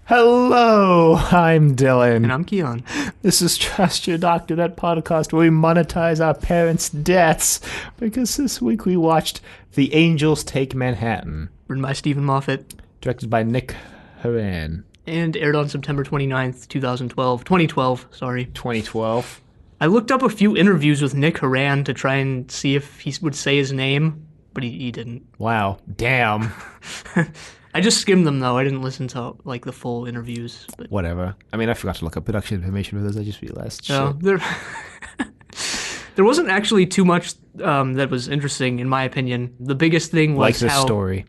Hello, I'm Dylan. And I'm Keon. This is Trust Your Doctor, that podcast where we monetize our parents' deaths. Because this week we watched The Angels Take Manhattan. Written by Stephen Moffat. Directed by Nick Horan. And aired on September 29th, 2012, sorry. 2012. I looked up a few interviews with Nick Horan to try and see if he would say his name, but he didn't. Wow. Damn. I just skimmed them, though. I didn't listen to, like, the full interviews. But Whatever. I mean, I forgot to look up production information for this. I just realized. no, Shit. there wasn't actually too much that was interesting, in my opinion. The biggest thing was Like this how... story.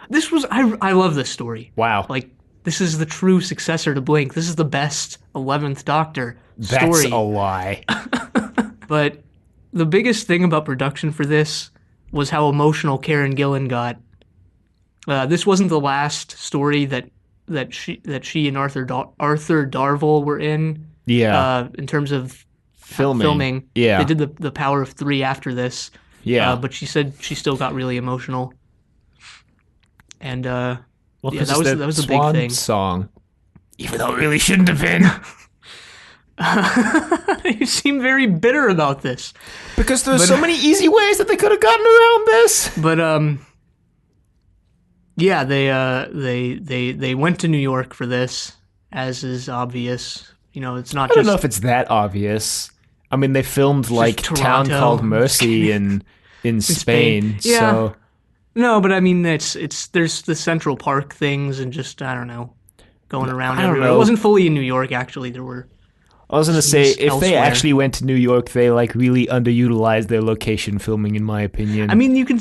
This was... I love this story. Wow. Like, this is the true successor to Blink. This is the best 11th Doctor story. That's a lie. But the biggest thing about production for this was how emotional Karen Gillan got. This wasn't the last story that she and Arthur Darvill were in. Yeah. In terms of Filming. Yeah. They did the Power of Three after this. Yeah. But she said she still got really emotional. And Well, yeah, 'cause that it's was a big Swan thing. Song. Even though it really shouldn't have been. You seem very bitter about this. Because there's so many easy ways that they could have gotten around this. But yeah, they went to New York for this, as is obvious. You know, it's not I just... don't know if it's that obvious. I mean, they filmed like Town Toronto. Called Mercy in Spain. Yeah. So No, but I mean, there's the Central Park things and just, I don't know, going around I don't everywhere. know. It wasn't fully in New York, actually. There were... I was gonna say, if they elsewhere. actually went to New York, they like really underutilized their location filming, in my opinion. I mean, you can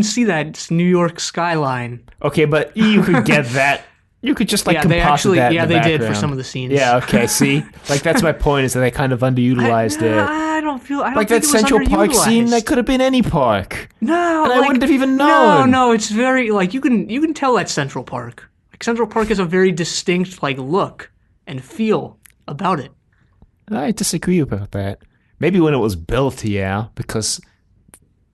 see that New York skyline. okay, but you could get that. You could just like Yeah, composite that. in the they did for background. some of the scenes. Yeah. Okay. See, like that's my point. Is that they kind of underutilized it. I don't Like think that it was Central Park scene, underutilized. that could have been any park. No, And I wouldn't have even known. No, it's very like you can tell that's Central Park. Like Central Park has a very distinct like look and feel about it. I disagree about that. Maybe when it was built, yeah, because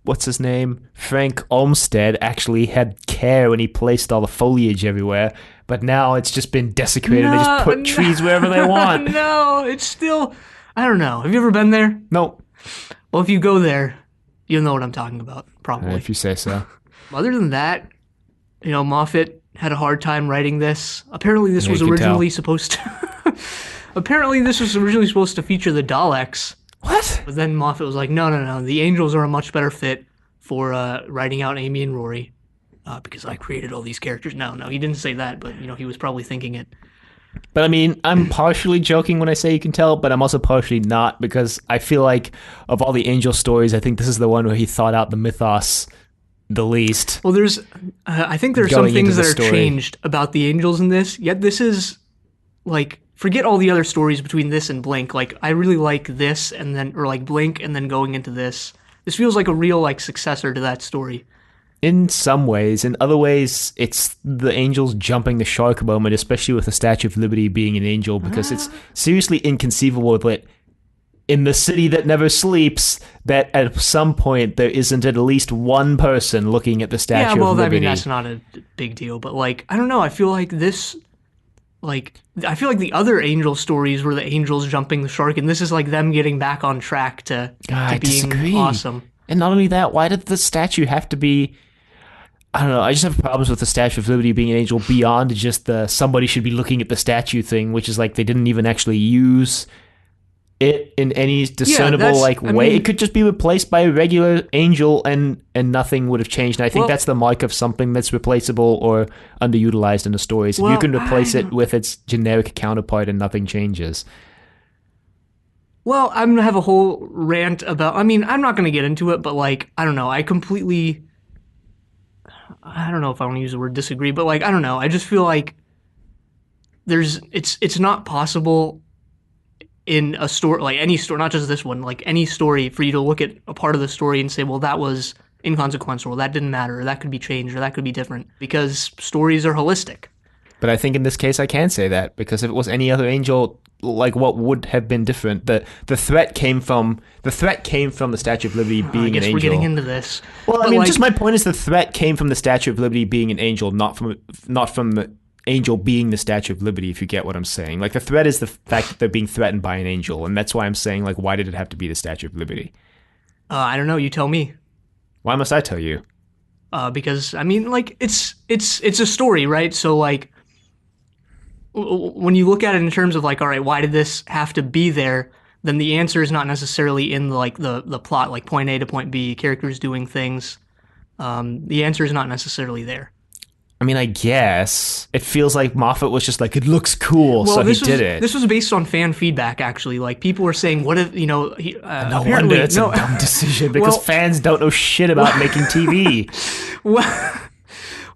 what's his name? Frank Olmsted actually had care when he placed all the foliage everywhere, but now it's just been desecrated. They just put trees wherever they want. No, it's still... I don't know. Have you ever been there? Nope. Well, if you go there, you'll know what I'm talking about, probably. If you say so. Other than that, you know, Moffat had a hard time writing this. Apparently this Yeah, was you could originally supposed to... Apparently this was originally supposed to feature the Daleks. What? But then Moffat was like, no. The Angels are a much better fit for writing out Amy and Rory. Because I created all these characters. No, he didn't say that, but, you know, he was probably thinking it. But I mean, I'm partially joking when I say you can tell, but I'm also partially not, because I feel like of all the Angel stories, I think this is the one where he thought out the mythos the least. Well, I think there are some Going things into that the are story. changed about the Angels in this, yet this is, like, forget all the other stories between this and Blink. Like, I really like this, or like Blink, and then going into this. This feels like a real, like, successor to that story. In some ways. In other ways, it's the Angels jumping the shark moment, especially with the Statue of Liberty being an angel, because it's seriously inconceivable that in the city that never sleeps, that at some point there isn't at least one person looking at the Statue Yeah, well, of I Liberty. mean, that's not a big deal, but, like, I don't know, I feel like this... Like, I feel like the other Angel stories were the Angels jumping the shark, and this is like them getting back on track to I being disagree. awesome. And not only that, why did the statue have to be... I don't know, I just have problems with the Statue of Liberty being an angel beyond just the somebody should be looking at the statue thing, which is like they didn't even actually use it in any discernible way. It could just be replaced by a regular angel and nothing would have changed. And I think that's the mark of something that's replaceable or underutilized in the stories. If you can replace it with its generic counterpart and nothing changes. Well, I'm going to have a whole rant about... I mean, I'm not going to get into it, but, like, I don't know. I don't know if I want to use the word disagree, but, like, I don't know. I just feel like it's not possible in a story, like any story, not just this one, like any story, for you to look at a part of the story and say, well, that was inconsequential, or that didn't matter, or that could be changed, or that could be different, because stories are holistic. But I think in this case I can say that, because if it was any other angel, like what would have been different? The threat came from the Statue of Liberty being an angel. I guess we're getting into this. Well, I mean, just my point is the threat came from the Statue of Liberty being an angel, not from the angel being the Statue of Liberty, if you get what I'm saying. Like, the threat is the fact that they're being threatened by an angel, and that's why I'm saying, like, why did it have to be the Statue of Liberty? I don't know. You tell me. Why must I tell you? Because I mean, like, it's a story, right? So like, when you look at it in terms of like, all right, why did this have to be there? Then the answer is not necessarily in like the plot, like point A to point B, characters doing things. The answer is not necessarily there. I mean, I guess it feels like Moffat was just like, it looks cool, so he did it. This was based on fan feedback, actually. Like, people were saying, "What if no wonder it's a dumb decision because fans don't know shit about making TV."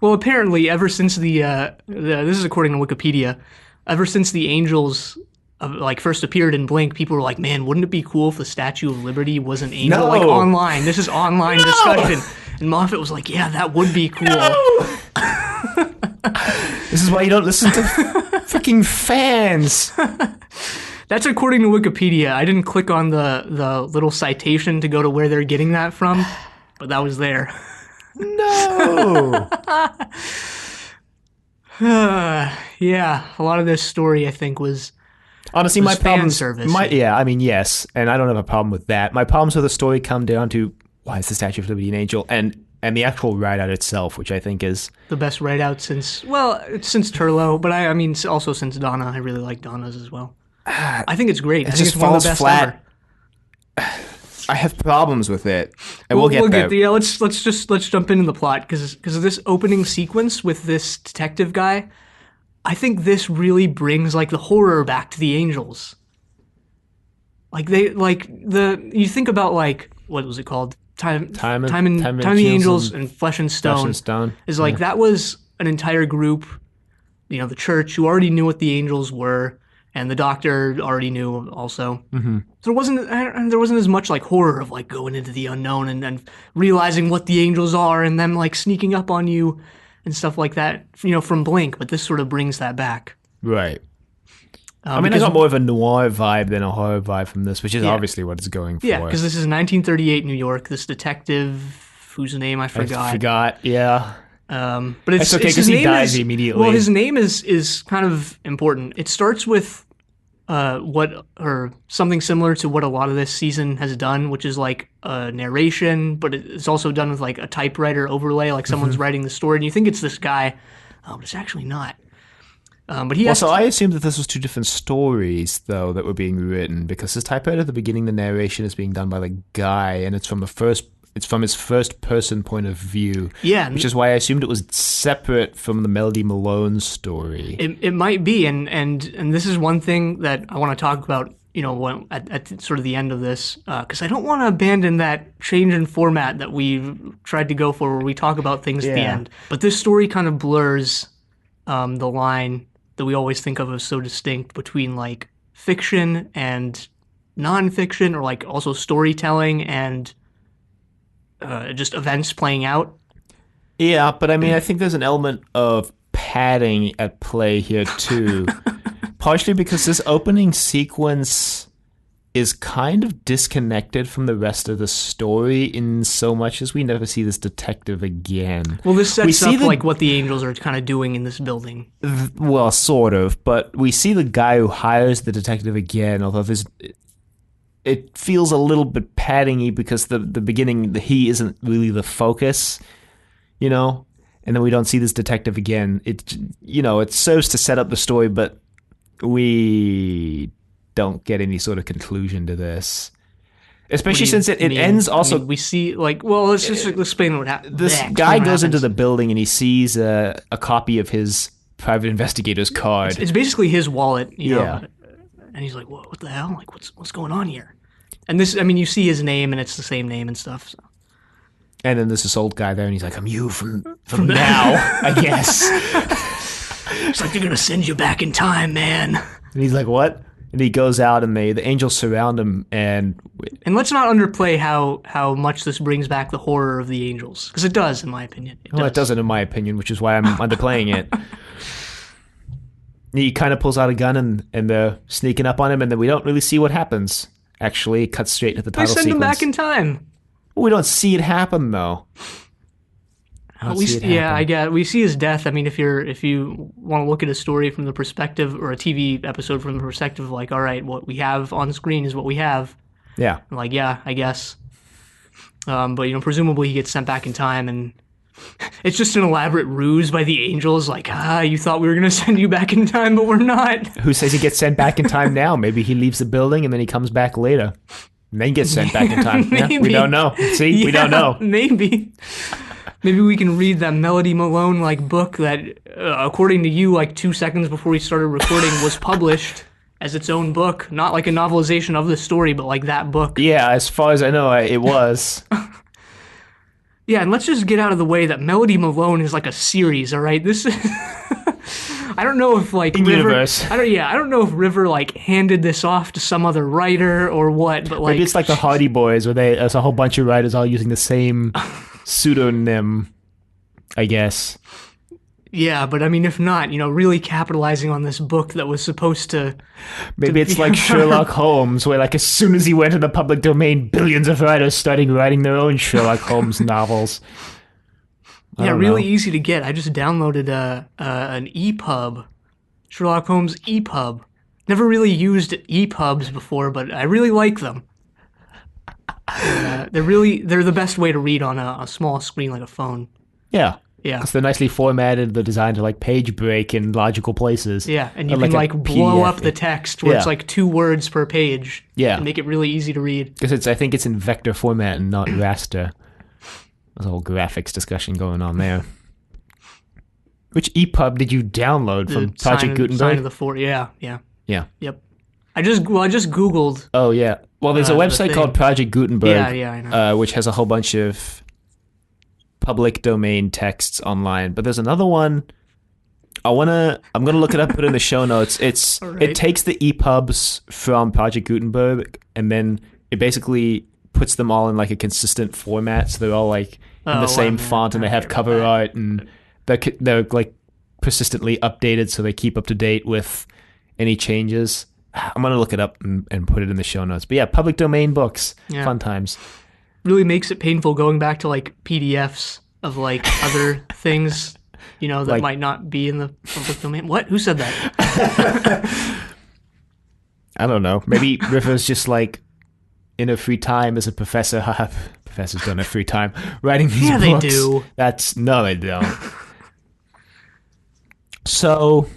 Well, apparently, ever since this is according to Wikipedia, ever since the Angels like first appeared in Blink, people were like, "Man, wouldn't it be cool if the Statue of Liberty was an angel?" No. Like online, this is online discussion, and Moffat was like, "Yeah, that would be cool." No. This is why you don't listen to freaking fans. That's according to Wikipedia. I didn't click on the little citation to go to where they're getting that from, but that was there. No. Yeah, a lot of this story, I think, was honestly my fan problem. service. Yeah, I mean, yes, and I don't have a problem with that. My problems with the story come down to why is the Statue of Liberty an angel, and the actual write-out itself, which I think is the best write-out since Turlo, but I mean also since Donna. I really like Donna's as well. I think it's great. It just falls flat. I have problems with it, and we'll get there. Yeah, let's jump into the plot because of this opening sequence with this detective guy. I think this really brings like the horror back to the Angels. Like you think about like what was it called? Time and the Angels and Flesh and Stone is like that was an entire group, the church who already knew what the Angels were, and the Doctor already knew also. Mm-hmm. So there wasn't as much like horror of like going into the unknown and realizing what the Angels are and them like sneaking up on you and stuff like that, from Blink. But this sort of brings that back, right? I mean, I got more of a noir vibe than a horror vibe from this, which is obviously what it's going for. Yeah, because this is 1938 New York. This detective, whose name I forgot. Yeah. But it's okay because he dies immediately. Well, his name is kind of important. It starts with something similar to what a lot of this season has done, which is like a narration, but it's also done with like a typewriter overlay, like someone's writing the story, and you think it's this guy, but it's actually not. But I assumed that this was two different stories, though, that were being written, because this typewriter at the beginning, the narration is being done by the guy, and it's from his first person point of view. Yeah, which is why I assumed it was separate from the Melody Malone story. It might be, and this is one thing that I want to talk about, at sort of the end of this, because I don't want to abandon that change in format that we've tried to go for, where we talk about things at the end. But this story kind of blurs the line that we always think of as so distinct between like fiction and nonfiction, or like also storytelling and just events playing out. Yeah, but I mean, I think there's an element of padding at play here too. Partially because this opening sequence is kind of disconnected from the rest of the story in so much as we never see this detective again. Well, this sets up like what the Angels are kind of doing in this building. Well, sort of, but we see the guy who hires the detective again, although it feels a little bit padding-y because the beginning, he isn't really the focus, and then we don't see this detective again. It serves to set up the story, but we don't get any sort of conclusion to this, especially since it ends also. We see let's just explain what happened. This guy goes into the building and he sees a copy of his private investigator's card. It's basically his wallet, know, and he's like, "What the hell? Like, what's going on here?" And this, I mean, you see his name and it's the same name and stuff. So. And then there's this old guy there and he's like, "I'm you from now, I guess." It's like, "They're gonna send you back in time, man." And he's like, "What?" And he goes out, and the angels surround him, and let's not underplay how much this brings back the horror of the Angels, because it does, in my opinion. It doesn't, in my opinion, which is why I'm underplaying it. He kind of pulls out a gun, and they're sneaking up on him, and then we don't really see what happens. Actually, it cuts straight to the title sequence. They send him back in time. We don't see it happen, though. I don't We see it yeah, I happen. get we see his death. I mean, if you want to look at a story from the perspective or a TV episode from the perspective of like, all right, what we have on screen is what we have. Yeah. I'm like, yeah, I guess. But presumably he gets sent back in time, and it's just an elaborate ruse by the angels. Like, you thought we were gonna send you back in time, but we're not. Who says he gets sent back in time now? Maybe he leaves the building and then he comes back later. And then gets sent back in time. Yeah, we Maybe. don't know. See, Yeah, we don't know. Maybe. Maybe we can read that Melody Malone book that, according to you, 2 seconds before we started recording, was published as its own book, not like a novelization of the story, but like that book. Yeah, as far as I know, it was. Yeah, and let's just get out of the way that Melody Malone is like a series. All right, this is. I don't know if River. Universe. I don't know if River handed this off to some other writer or what, but Maybe it's like the Hardy Boys, where there's a whole bunch of writers all using the same pseudonym, I guess. Yeah, but I mean, if not, really capitalizing on this book that was supposed to. Maybe it's like Sherlock Holmes, where as soon as he went to the public domain, billions of writers started writing their own Sherlock Holmes novels. Yeah, really easy to get. I just downloaded an EPUB, Sherlock Holmes EPUB. Never really used EPUBs before, but I really like them. They're the best way to read on a small screen like a phone. Yeah. Yeah. Because they're nicely formatted, they're designed to page break in logical places. Yeah, and you Or can a blow PDF. up the text where Yeah. it's 2 words per page. Yeah. And make it really easy to read. Because I think it's in vector format and not raster. There's a whole graphics discussion going on there. Which EPUB did you download from Project Gutenberg? Sign of the Four. Yeah. Yeah. Yep. I just Googled. Oh, yeah. Well, there's a The website thing. called Project Gutenberg, Yeah, I know. which has a whole bunch of public domain texts online. But there's another one. I'm gonna look it up, put it in the show notes. Alright. It takes the EPUBs from Project Gutenberg and then it basically puts them all in a consistent format, so they're all in the same font, and they have cover art, and they're persistently updated, so they keep up to date with any changes. I'm gonna look it up and put it in the show notes. But yeah, public domain books, Yeah. fun times. Really makes it painful going back to PDFs of other things, that might not be in the public domain. What? Who said that? I don't know. Maybe River's just in her free time as a professor. Professors don't have free time writing these Yeah, books. they do. No, they don't. So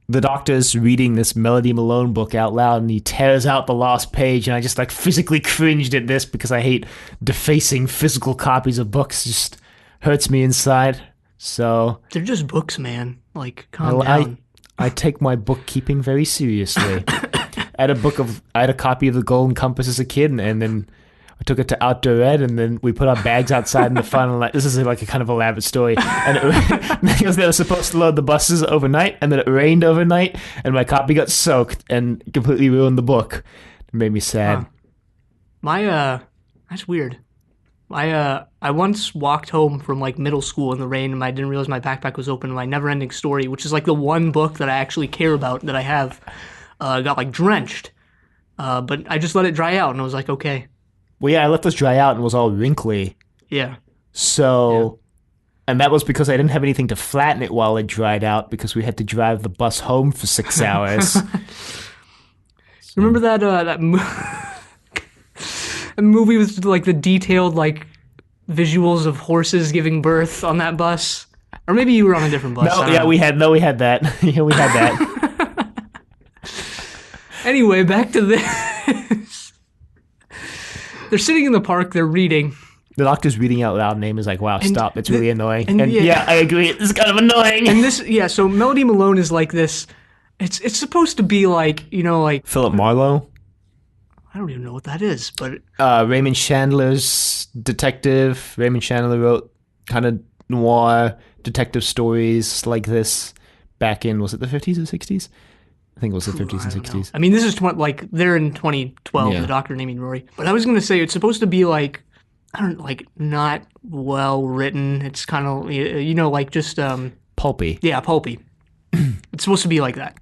the doctor's reading this Melody Malone book out loud, and he tears out the last page, and I just physically cringed at this because I hate defacing physical copies of books. It just hurts me inside. So They're just books, man. Calm down. I take my bookkeeping very seriously. I had a copy of The Golden Compass as a kid, and then I took it to outdoor ed, and then we put our bags outside in the fun. And this is a kind of elaborate story. And because they were supposed to load the buses overnight, and then it rained overnight, and my copy got soaked and completely ruined the book. It made me sad. Huh. That's weird. I once walked home from middle school in the rain, and I didn't realize my backpack was open. My Never-Ending Story, which is the one book that I actually care about that I have, got drenched. But I just let it dry out, and I was okay. Well, yeah, I let this dry out and it was all wrinkly. Yeah. So, and that was because I didn't have anything to flatten it while it dried out, because we had to drive the bus home for 6 hours. Remember that a movie with the detailed visuals of horses giving birth on that bus? Or maybe you were on a different bus. We had that. Yeah, we had that. Anyway, back to this. They're sitting in the park, they're reading. The doctor's reading out loud, name is wow, stop, it's really annoying. and And yeah. yeah, I agree, it's kind of annoying. And this, so Melody Malone is this. It's supposed to be Philip Marlowe, I don't even know what that is, but Raymond Chandler's detective. Raymond Chandler wrote kind of noir detective stories like this back in, was it the 50s or 60s? I think it was the 50s and 60s. I mean, this is they're in 2012, Yeah. the Doctor naming Rory. But I was gonna say it's supposed to be not well written. It's kind of just Pulpy. yeah, pulpy. It's supposed to be like that.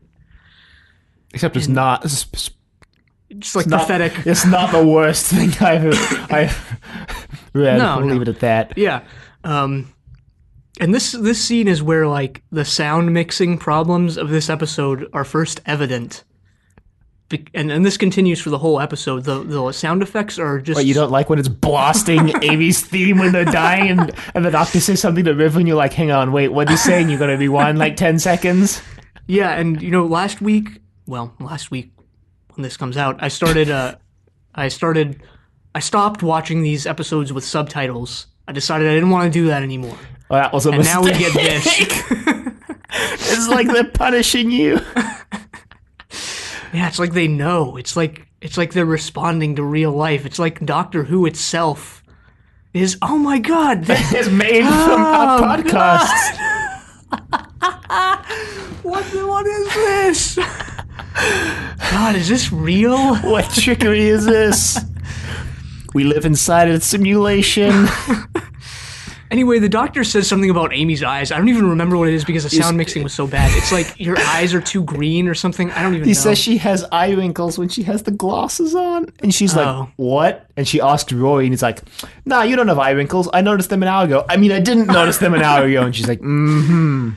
Except it's not. Just pathetic. It's not the worst thing I've read. No, We'll no. leave it at that. Yeah. And this scene is where like the sound mixing problems of this episode are first evident. And this continues for the whole episode. The sound effects are just. But you don't like when it's blasting Amy's theme when they're dying, and the doctor says something to River, and you're like, "Hang on, wait, what are you saying? You're gonna rewind like 10 seconds?" Yeah, and last week when this comes out, I stopped watching these episodes with subtitles. I decided I didn't want to do that anymore. Well, that was a mistake. Now we get this. It's like they're punishing you. Yeah, it's like they know. It's like they're responding to real life. It's like Doctor Who itself is. Oh my God! It's made from our podcasts. What is this? God, is this real? What trickery is this? We live inside a simulation. Anyway, the doctor says something about Amy's eyes. I don't even remember what it is because the sound mixing was so bad. It's like your eyes are too green or something. I don't even know. He says she has eye wrinkles when she has the glasses on. And she's like, what? And she asks Rory, and he's like, nah, you don't have eye wrinkles. I noticed them an hour ago. I mean, I didn't notice them an hour ago. And she's like, mm-hmm.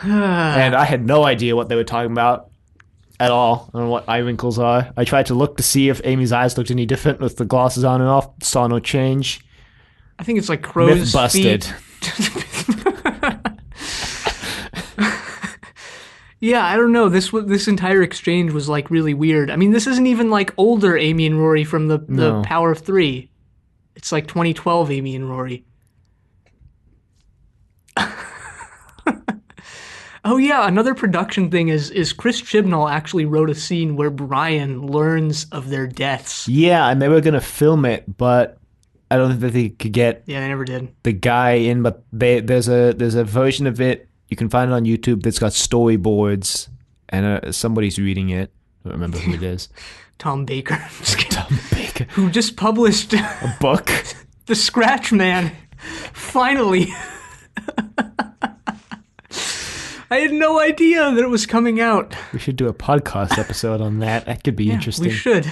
And I had no idea what they were talking about at all. I don't know what eye wrinkles are. I tried to look to see if Amy's eyes looked any different with the glasses on and off. Saw no change. I think it's like crow's Myth busted. feet. Yeah, I don't know. This entire exchange was like really weird. I mean, this isn't even like older Amy and Rory from the Power of Three. It's like 2012 Amy and Rory. Oh yeah, another production thing is Chris Chibnall actually wrote a scene where Brian learns of their deaths. Yeah, and they were going to film it, but I don't think that they could get they never did. The guy in, but there's a version of it. You can find it on YouTube that's got storyboards, and somebody's reading it. I don't remember who it is. Tom Baker. Tom Baker. Who just published a book. The Scratch Man. Finally. I had no idea that it was coming out. We should do a podcast episode on that. That could be interesting. We should.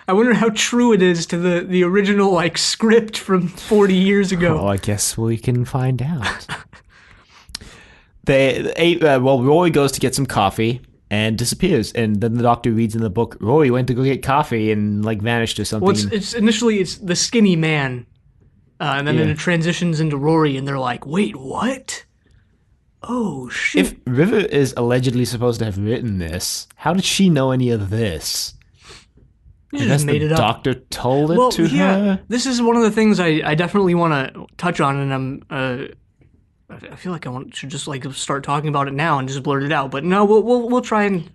I wonder how true it is to the original like script from 40 years ago. Oh, I guess we can find out. Rory goes to get some coffee and disappears, and then the doctor reads in the book, Rory went to go get coffee and like vanished or something. Well, it's initially the skinny man, and then it transitions into Rory, and they're like, wait, what? Oh, shit. If River is allegedly supposed to have written this, how did she know any of this? You just made it up. Doctor told it to her? This is one of the things I definitely want to touch on, and I feel like should just like start talking about it now and just blurt it out. But no, we'll try and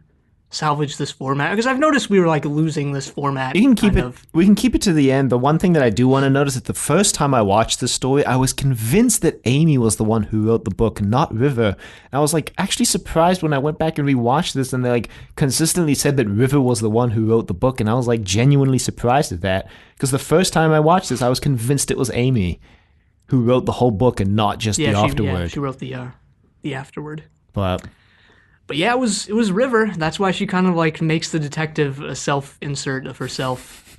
salvage this format because I've noticed we were like losing this format. We can keep it to the end. The one thing that I do want to notice is the first time I watched the story, I was convinced that Amy was the one who wrote the book, not River. And I was like actually surprised when I went back and rewatched this, and they like consistently said that River was the one who wrote the book, and I was like genuinely surprised at that because the first time I watched this, I was convinced it was Amy who wrote the whole book and not just the afterword. Yeah, she wrote the afterword. But yeah, it was River. That's why she kind of like makes the detective a self-insert of herself.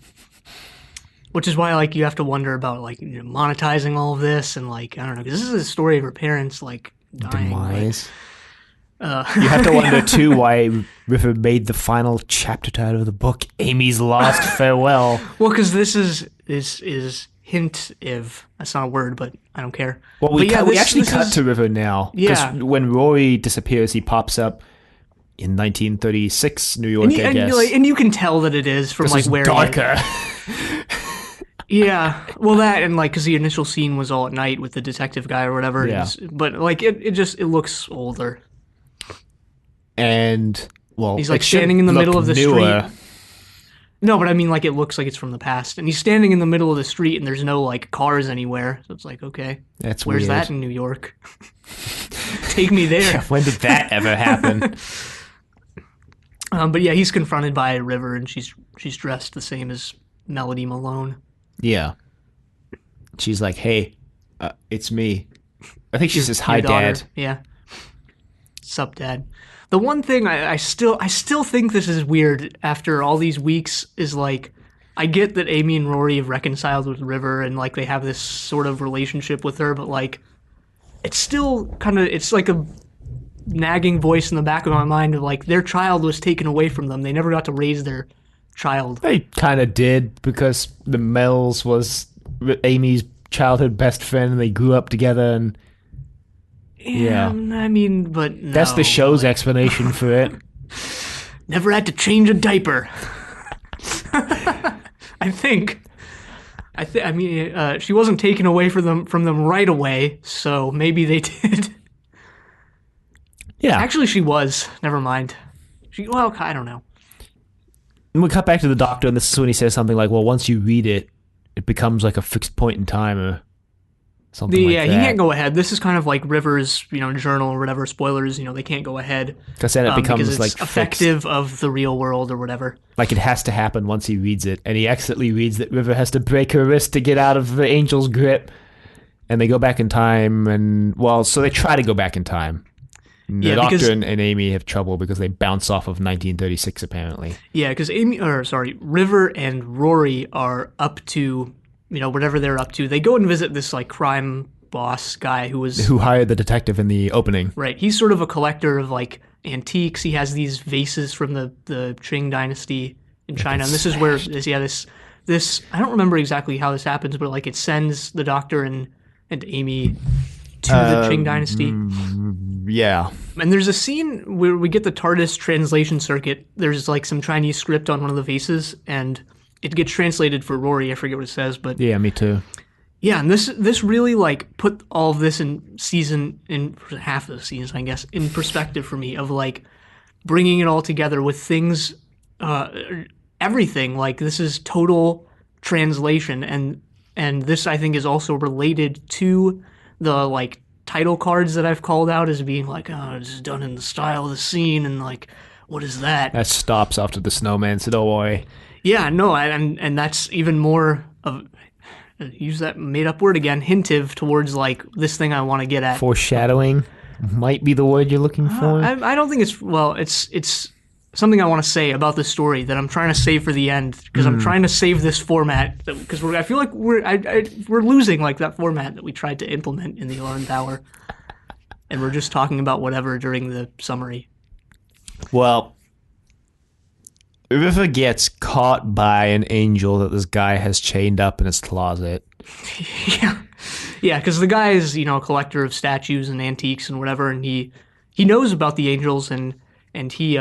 Which is why like you have to wonder about like monetizing all of this and like I don't know, because this is a story of her parents like dying. Demise. You have to wonder too why River made the final chapter title of the book Amy's Last Farewell. Well, because this is hint-ive. That's not a word, but I don't care. Well, we actually cut to River now. Yeah. Because when Rory disappears, he pops up in 1936 New York, I guess. And you can tell that it is from like where darker. Yeah. Well, that and like because the initial scene was all at night with the detective guy or whatever. Yeah. But like it looks older. And well, he's like standing in the middle of the street. No, but I mean, like, it looks like it's from the past. And he's standing in the middle of the street, and there's no, like, cars anywhere. So it's like, okay. That's Where's weird. that in New York? Take me there. When did that ever happen? But yeah, he's confronted by River, and she's dressed the same as Melody Malone. Yeah. She's like, hey, it's me. I think she says, hi, Dad. Yeah. Sup, Dad. The one thing I still think this is weird after all these weeks is like I get that Amy and Rory have reconciled with River and like they have this sort of relationship with her, but like it's still kind of, it's like a nagging voice in the back of my mind of like their child was taken away from them. They never got to raise their child. They kind of did, because the Mel's was Amy's childhood best friend, and they grew up together, and yeah. I mean, but no. That's the show's explanation for it. Never had to change a diaper. I think. I mean, she wasn't taken away from them right away, so maybe they did. Yeah. Actually, she was. Never mind. Well, I don't know. And we cut back to the doctor, and this is when he says something like, well, once you read it, it becomes like a fixed point in time, or something like that. Yeah, he can't go ahead. This is kind of like River's, journal or whatever. Spoilers, they can't go ahead. Because then it becomes because it's like effective fixed. Of the real world or whatever. Like it has to happen once he reads it, and he accidentally reads that River has to break her wrist to get out of the Angel's grip, and they go back in time, and so they try to go back in time. The Doctor and Amy have trouble because they bounce off of 1936, apparently. Yeah, because River and Rory are up to, whatever they're up to. They go and visit this like crime boss guy who hired the detective in the opening. Right. He's sort of a collector of like antiques. He has these vases from the Qing dynasty in China, and this is where this I don't remember exactly how this happens, but like it sends the Doctor and Amy to the Qing dynasty. Yeah. And there's a scene where we get the TARDIS translation circuit. There's like some Chinese script on one of the vases, and it gets translated for Rory. I forget what it says, but yeah, me too. Yeah, and this really like put all of this in half of the season, I guess, in perspective for me of like bringing it all together with things, everything. Like this is total translation, and this I think is also related to the like title cards that I've called out as being like, oh, this is done in the style of the scene, and like, what is that? That stops after the snowman said, "Oh boy." Yeah, no, and that's even more of, use that made up word again, hintive towards like this thing I want to get at. Foreshadowing might be the word you're looking for. I don't think it's something I want to say about this story that I'm trying to save for the end, because I'm trying to save this format, because I feel like we're losing like that format that we tried to implement in the 11th hour, and we're just talking about whatever during the summary. Well, River gets caught by an angel that this guy has chained up in his closet. Yeah, because the guy is a collector of statues and antiques and whatever, and he knows about the angels, and he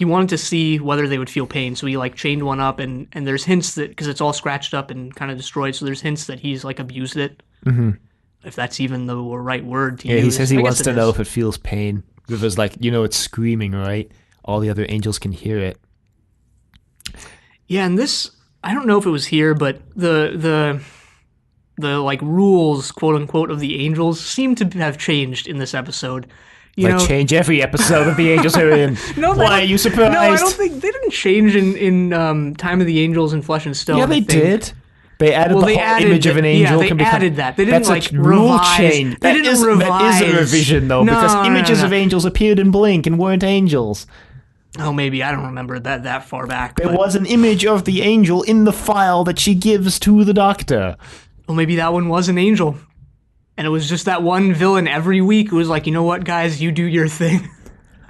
wanted to see whether they would feel pain, so he like chained one up, and there's hints that, because it's all scratched up and kind of destroyed, so there's hints that he's like abused it. Mm-hmm. If that's even the right word to use. Yeah, he says he wants to know if it feels pain. River's like, it's screaming, right? All the other angels can hear it. Yeah, and this, I don't know if it was here, but the like rules, quote unquote, of the angels seem to have changed in this episode. Change every episode of the Angels are in. Why are you surprised? No, I don't think they didn't change in Time of the Angels and Flesh and Stone. Yeah, they did. They added the whole image of an angel. Yeah, they added that. They didn't that's like a rule revise. change. They didn't revise. That is a revision, though, because images of angels appeared in Blink and weren't angels. Oh, maybe. I don't remember that far back. There was an image of the angel in the file that she gives to the Doctor. Well, maybe that one was an angel. And it was just that one villain every week who was like, you know what, guys, you do your thing.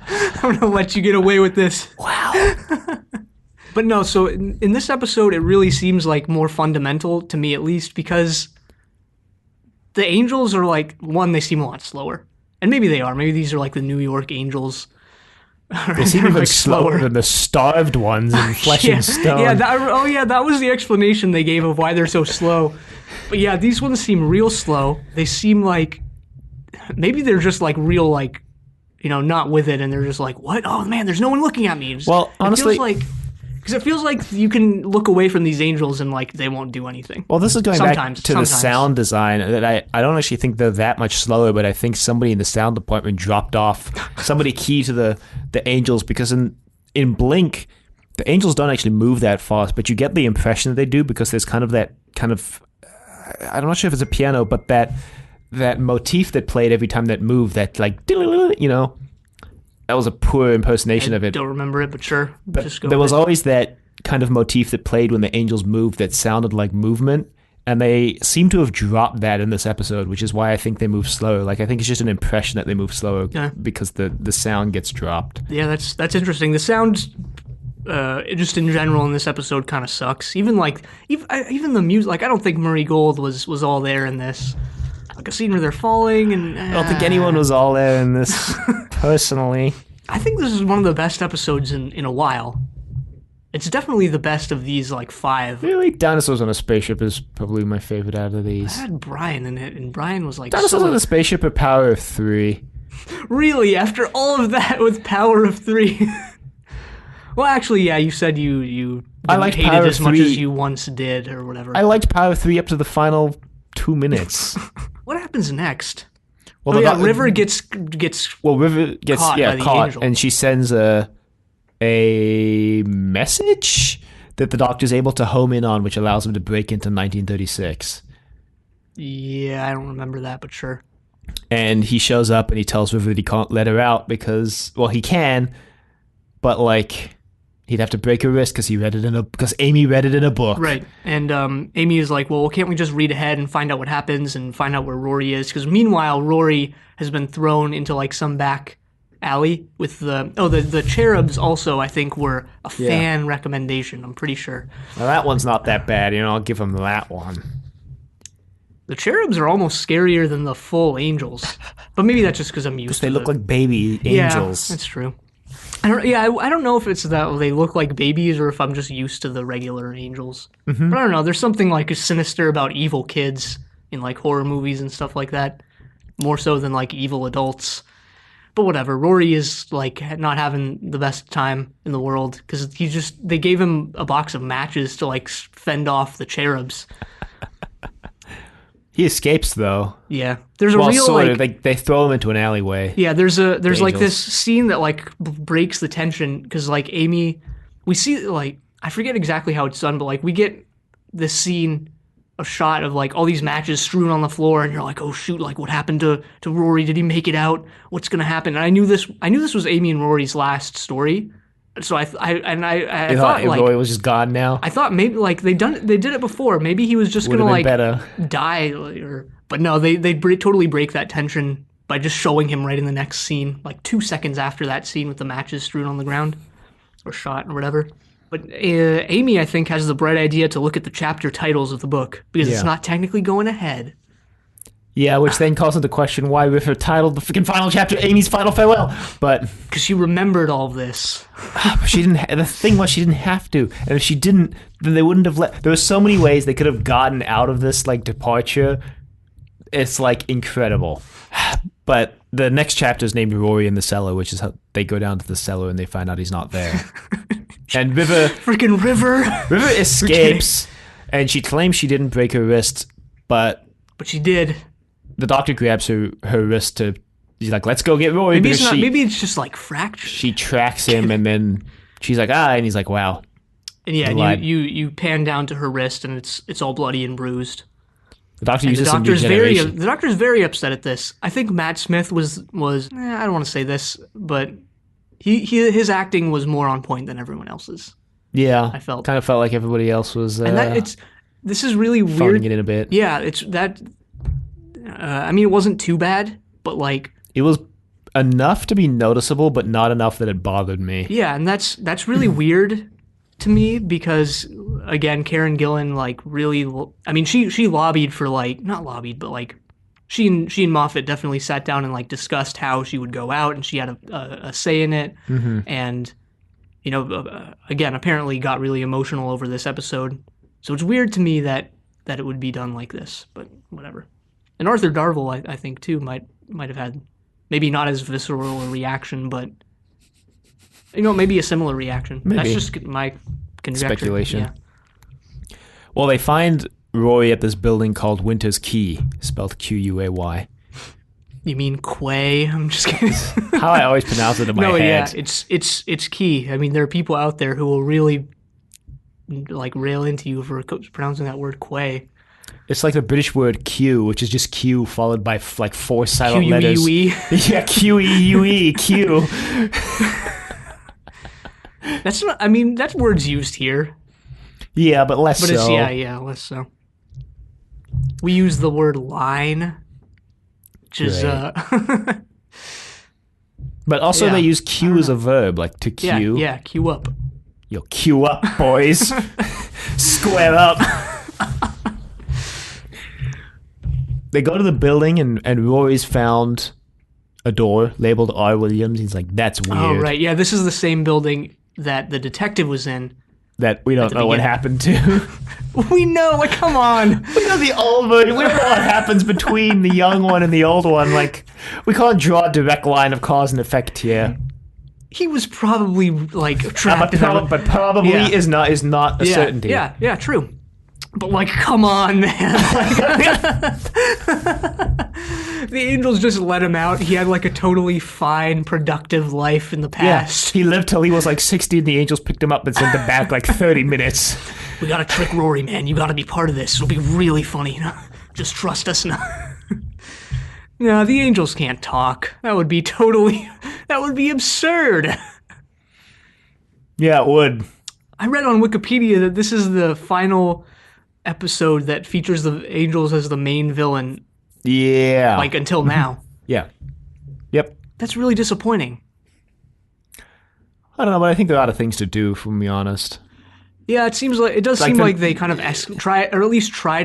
I'm going to let you get away with this. Wow. But no, so in this episode, it really seems like more fundamental to me, at least, because the angels are like, one, they seem a lot slower. And maybe they are. Maybe these are like the New York angels. They seem even slower than the starved ones in Flesh and Stone. Yeah, that was the explanation they gave of why they're so slow. But yeah, these ones seem real slow. They seem like maybe they're just like real, like, not with it, and they're just like, what? Oh man, there's no one looking at me. Well, honestly, because it feels like you can look away from these angels and like they won't do anything. Well, this is going back to the sound design. That I don't actually think they're that much slower, but I think somebody in the sound department dropped off somebody key to the angels, because in Blink, the angels don't actually move that fast, but you get the impression that they do, because there's kind of I'm not sure if it's a piano, but that motif that played every time that moved, that like, that was a poor impersonation of it. I don't remember it, but sure. But there was always that kind of motif that played when the angels moved that sounded like movement, And they seem to have dropped that in this episode, which is why I think they move slower. Like, I think it's just an impression that they move slower because the sound gets dropped. Yeah, that's interesting. The sound, just in general in this episode, kind of sucks. Even the music. Like, I don't think Murray Gold was all there in this. Like a scene where they're falling, and I don't think anyone was all there in this, personally. I think this is one of the best episodes in a while. It's definitely the best of these, like, 5. Really? Dinosaurs on a Spaceship is probably my favorite out of these. I had Brian in it, and Brian was like... Dinosaurs on a Spaceship at Power of 3. Really? After all of that with Power of 3? Well, actually, yeah, you said you didn't hate it as much as you once did, or whatever. I liked Power of 3 up to the final 2 minutes. What happens next? Well, River gets River gets caught, and she sends a message that the Doctor's able to home in on, which allows him to break into 1936. Yeah, I don't remember that, but sure. And he shows up and he tells River that he can't let her out because, well, he can, but like he'd have to break her wrist because Amy read it in a book. Right. And Amy is like, well, can't we just read ahead and find out what happens and find out where Rory is? Because meanwhile, Rory has been thrown into like some back alley with the cherubs also, I think, were a fan recommendation, I'm pretty sure. Well, that one's not that bad, I'll give him that one. The cherubs are almost scarier than the full angels, but maybe that's just because I'm used to they look like baby angels. Yeah, that's true. I don't know if it's that they look like babies or if I'm just used to the regular angels. Mm-hmm. But I don't know, there's something like sinister about evil kids in like horror movies and stuff like that, more so than like evil adults. But whatever, Rory is like not having the best time in the world because they gave him a box of matches to like fend off the cherubs. He escapes though. Yeah, there's a real like they throw him into an alleyway. Yeah, there's like this scene that like breaks the tension because like Amy, we see like I forget exactly how it's done, but like we get this scene. A shot of like all these matches strewn on the floor, and you're like, "Oh shoot! Like, what happened to Rory? Did he make it out? What's gonna happen?" And I knew this was Amy and Rory's last story, so I thought like Rory was just gone now. I thought maybe like they did it before. Maybe he was just gonna like die, but no, they totally break that tension by just showing him right in the next scene, like 2 seconds after that scene with the matches strewn on the ground or shot or whatever. But Amy, I think, has the bright idea to look at the chapter titles of the book because it's not technically going ahead. Yeah, which then calls into question why River titled the freaking final chapter Amy's Final Farewell. But because she remembered all of this. She didn't. The thing was, she didn't have to, and if she didn't, then they wouldn't have let. There were so many ways they could have gotten out of this like departure. It's like incredible. But the next chapter is named Rory in the Cellar, which is how they go down to the cellar and they find out he's not there. And River escapes, and she claims she didn't break her wrist, but she did. The Doctor grabs her wrist to. He's like, "Let's go get Rory." Maybe it's not. Maybe it's just like fractured. She tracks him, and then she's like, and he's like, "Wow." And yeah, you pan down to her wrist, and it's all bloody and bruised. The Doctor uses some regeneration. The Doctor's very upset at this. I think Matt Smith was I don't want to say this, but his acting was more on point than everyone else's. Yeah, I felt like everybody else was. And this is really weird. Phoning it in a bit. Yeah, it's that. I mean, it wasn't too bad, but like it was enough to be noticeable, but not enough that it bothered me. Yeah, and that's really weird to me because again, Karen Gillan like really. I mean, she lobbied for like not lobbied, but like. She and Moffat definitely sat down and like discussed how she would go out, and she had a say in it. Mm-hmm. And again, apparently got really emotional over this episode. So it's weird to me that it would be done like this, but whatever. And Arthur Darvill, I think too, might have had maybe not as visceral a reaction, but maybe a similar reaction. Maybe. That's just my conjecture. Speculation. Yeah. Well, they find Rory at this building called Winter's Quay, spelled Q-U-A-Y. You mean Quay? I'm just kidding. How I always pronounce it in my head. Yeah, it's key. I mean, there are people out there who will really like rail into you for pronouncing that word Quay. It's like the British word Q, which is just Q followed by like 4 silent letters. Q-U-E-U-E. Yeah, Q-E-U-E, Q. That's not. I mean, that word's used here. Yeah, but less so. Yeah, less so. We use the word line, which is But also Yeah. they use cue as a verb, like to yeah, cue. yeah, cue up. Yo, cue up, boys. Square up. They go to the building and Rory's found a door labeled R. Williams. He's like, that's weird. Oh right, yeah, this is the same building that the detective was in. That we don't know what happened to. We know, like, come on. We know the old version. We don't know what happens between the young one and the old one. Like, we can't draw a direct line of cause and effect here. He was probably like trapped in that. But probably Yeah. is not a certainty. Yeah, true. But like, come on, man. The angels just let him out. He had like a totally fine, productive life in the past. He lived till he was like 60 and the angels picked him up and sent him back like 30 minutes. We gotta trick Rory, man. You gotta be part of this. It'll be really funny. Just trust us now. No, the angels can't talk. That would be absurd. Yeah, it would. I read on Wikipedia that this is the final episode that features the angels as the main villain, Yeah. like, until now. Yeah. Yep. That's really disappointing. I don't know, but I think there are other things to do, if I'm being honest. Yeah, it seem like they kind of try to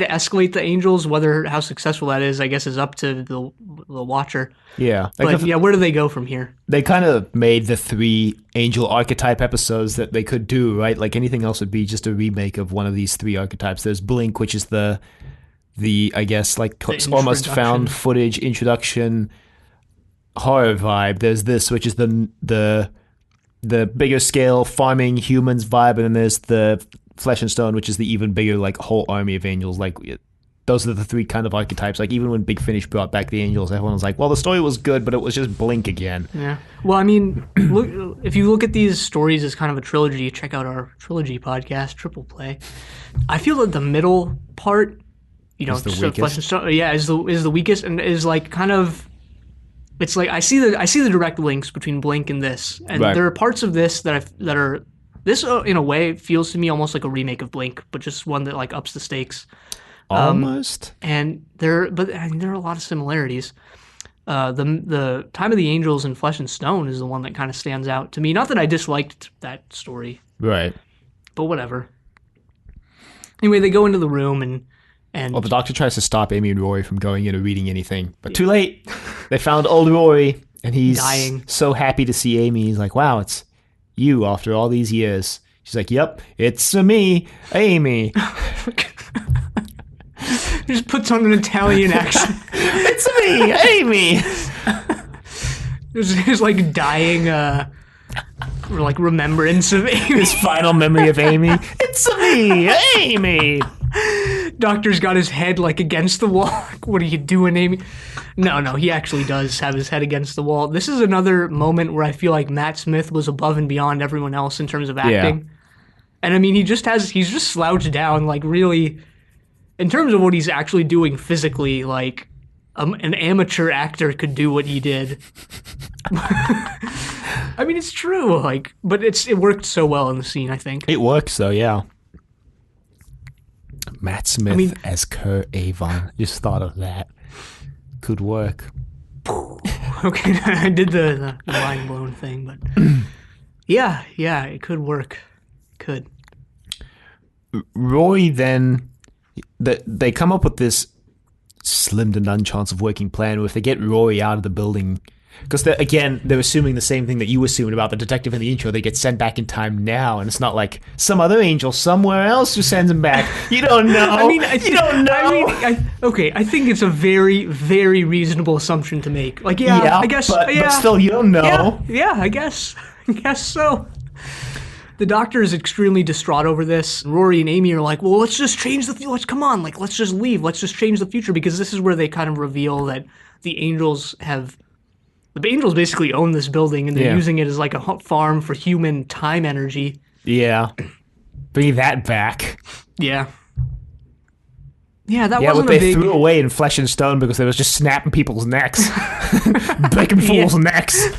escalate the angels. Whether how successful that is, I guess, is up to the watcher. Yeah. But yeah, where do they go from here? They kind of made the 3 angel archetype episodes that they could do, right? Like anything else would be just a remake of one of these 3 archetypes. There's Blink, which is the I guess, like almost found footage introduction horror vibe. There's this, which is the bigger scale farming humans vibe, and then there's the Flesh and Stone, which is the even bigger, like, whole army of angels. Like, those are the 3 kind of archetypes. Like, even when Big Finish brought back the angels, everyone was like, well, the story was good, but it was just Blink again. Yeah. Well, I mean, if you look at these stories as kind of a trilogy, check out our trilogy podcast, Triple Play. I feel that the middle part, Is the weakest. Flesh and Stone, is the weakest, and is like kind of. It's like I see the direct links between Blink and this, and Right. there are parts of this that are this in a way feels to me almost like a remake of Blink, but just one that like ups the stakes. Almost. And there are a lot of similarities. The Time of the Angels and Flesh and Stone is the one that kind of stands out to me. Not that I disliked that story, Right. but whatever. Anyway, they go into the room and Well, the doctor tries to stop Amy and Rory from going in or reading anything, but too late. They found old Rory, and he's Dying. so happy to see Amy. He's like, wow, it's you after all these years. She's like, yep, it's me, Amy. he just puts on an Italian accent. It's me, Amy. There's like dying, like remembrance of Amy. His final memory of Amy. It's me, Amy. Doctor's got his head like against the wall. What are you doing, Amy? No, he actually does have his head against the wall. This is another moment where I feel like Matt Smith was above and beyond everyone else in terms of acting. Yeah. And I mean, he's just slouched down, like really, in terms of what he's actually doing physically, like an amateur actor could do what he did. I mean, it's true, like, but it worked so well in the scene, I think. It works, though, yeah. Matt Smith as Kurt Avon. Just thought of that. Could work. Okay, I did the mind blown thing, but yeah, it could work. Could. Roy then, they come up with this slim to none chance of working plan where if they get Rory out of the building, because they're assuming the same thing that you assumed about the detective in the intro. They get sent back in time now, and it's not like some other angel somewhere else who sends them back. You don't know. You don't know. I think it's a very, very reasonable assumption to make. Like, I guess, but still, you don't know. Yeah, I guess so. The doctor is extremely distraught over this. Rory and Amy are like, well, let's just change the future. Let's just leave. Let's just change the future, because this is where they kind of reveal that the angels basically own this building, and they're using it as like a farm for human time energy. Yeah. Bring that back. Yeah. Yeah, that wasn't what they threw away in Flesh and Stone because they was just snapping people's necks. Breaking fools' necks.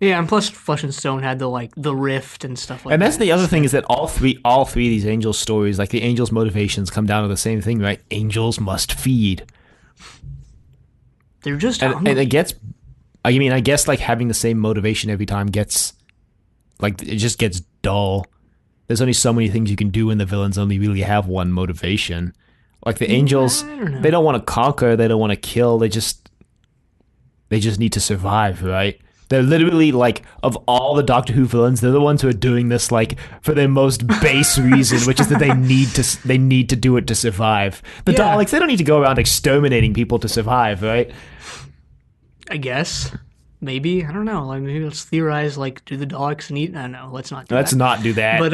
Yeah, and plus Flesh and Stone had the rift and stuff like And that. that's the other thing is that all three of these angels stories, like the angels' motivations, come down to the same thing, right? Angels must feed, They're just and hungry. it gets. I mean, I guess like having the same motivation every time gets, like, it just gets dull. There's only so many things you can do, and the villains only really have one motivation. Like the angels, I don't know. they don't want to conquer, they don't want to kill, they just need to survive, right? They're literally like, of all the Doctor Who villains, they're the ones who are doing this like for their most base reason, which is that they need to do it to survive. The Yeah. Daleks, they don't need to go around exterminating people to survive, right? I guess. Maybe. I don't know. Like, maybe let's theorize, like, do the Daleks need... I don't know. Let's not do Let's that. not do that. But,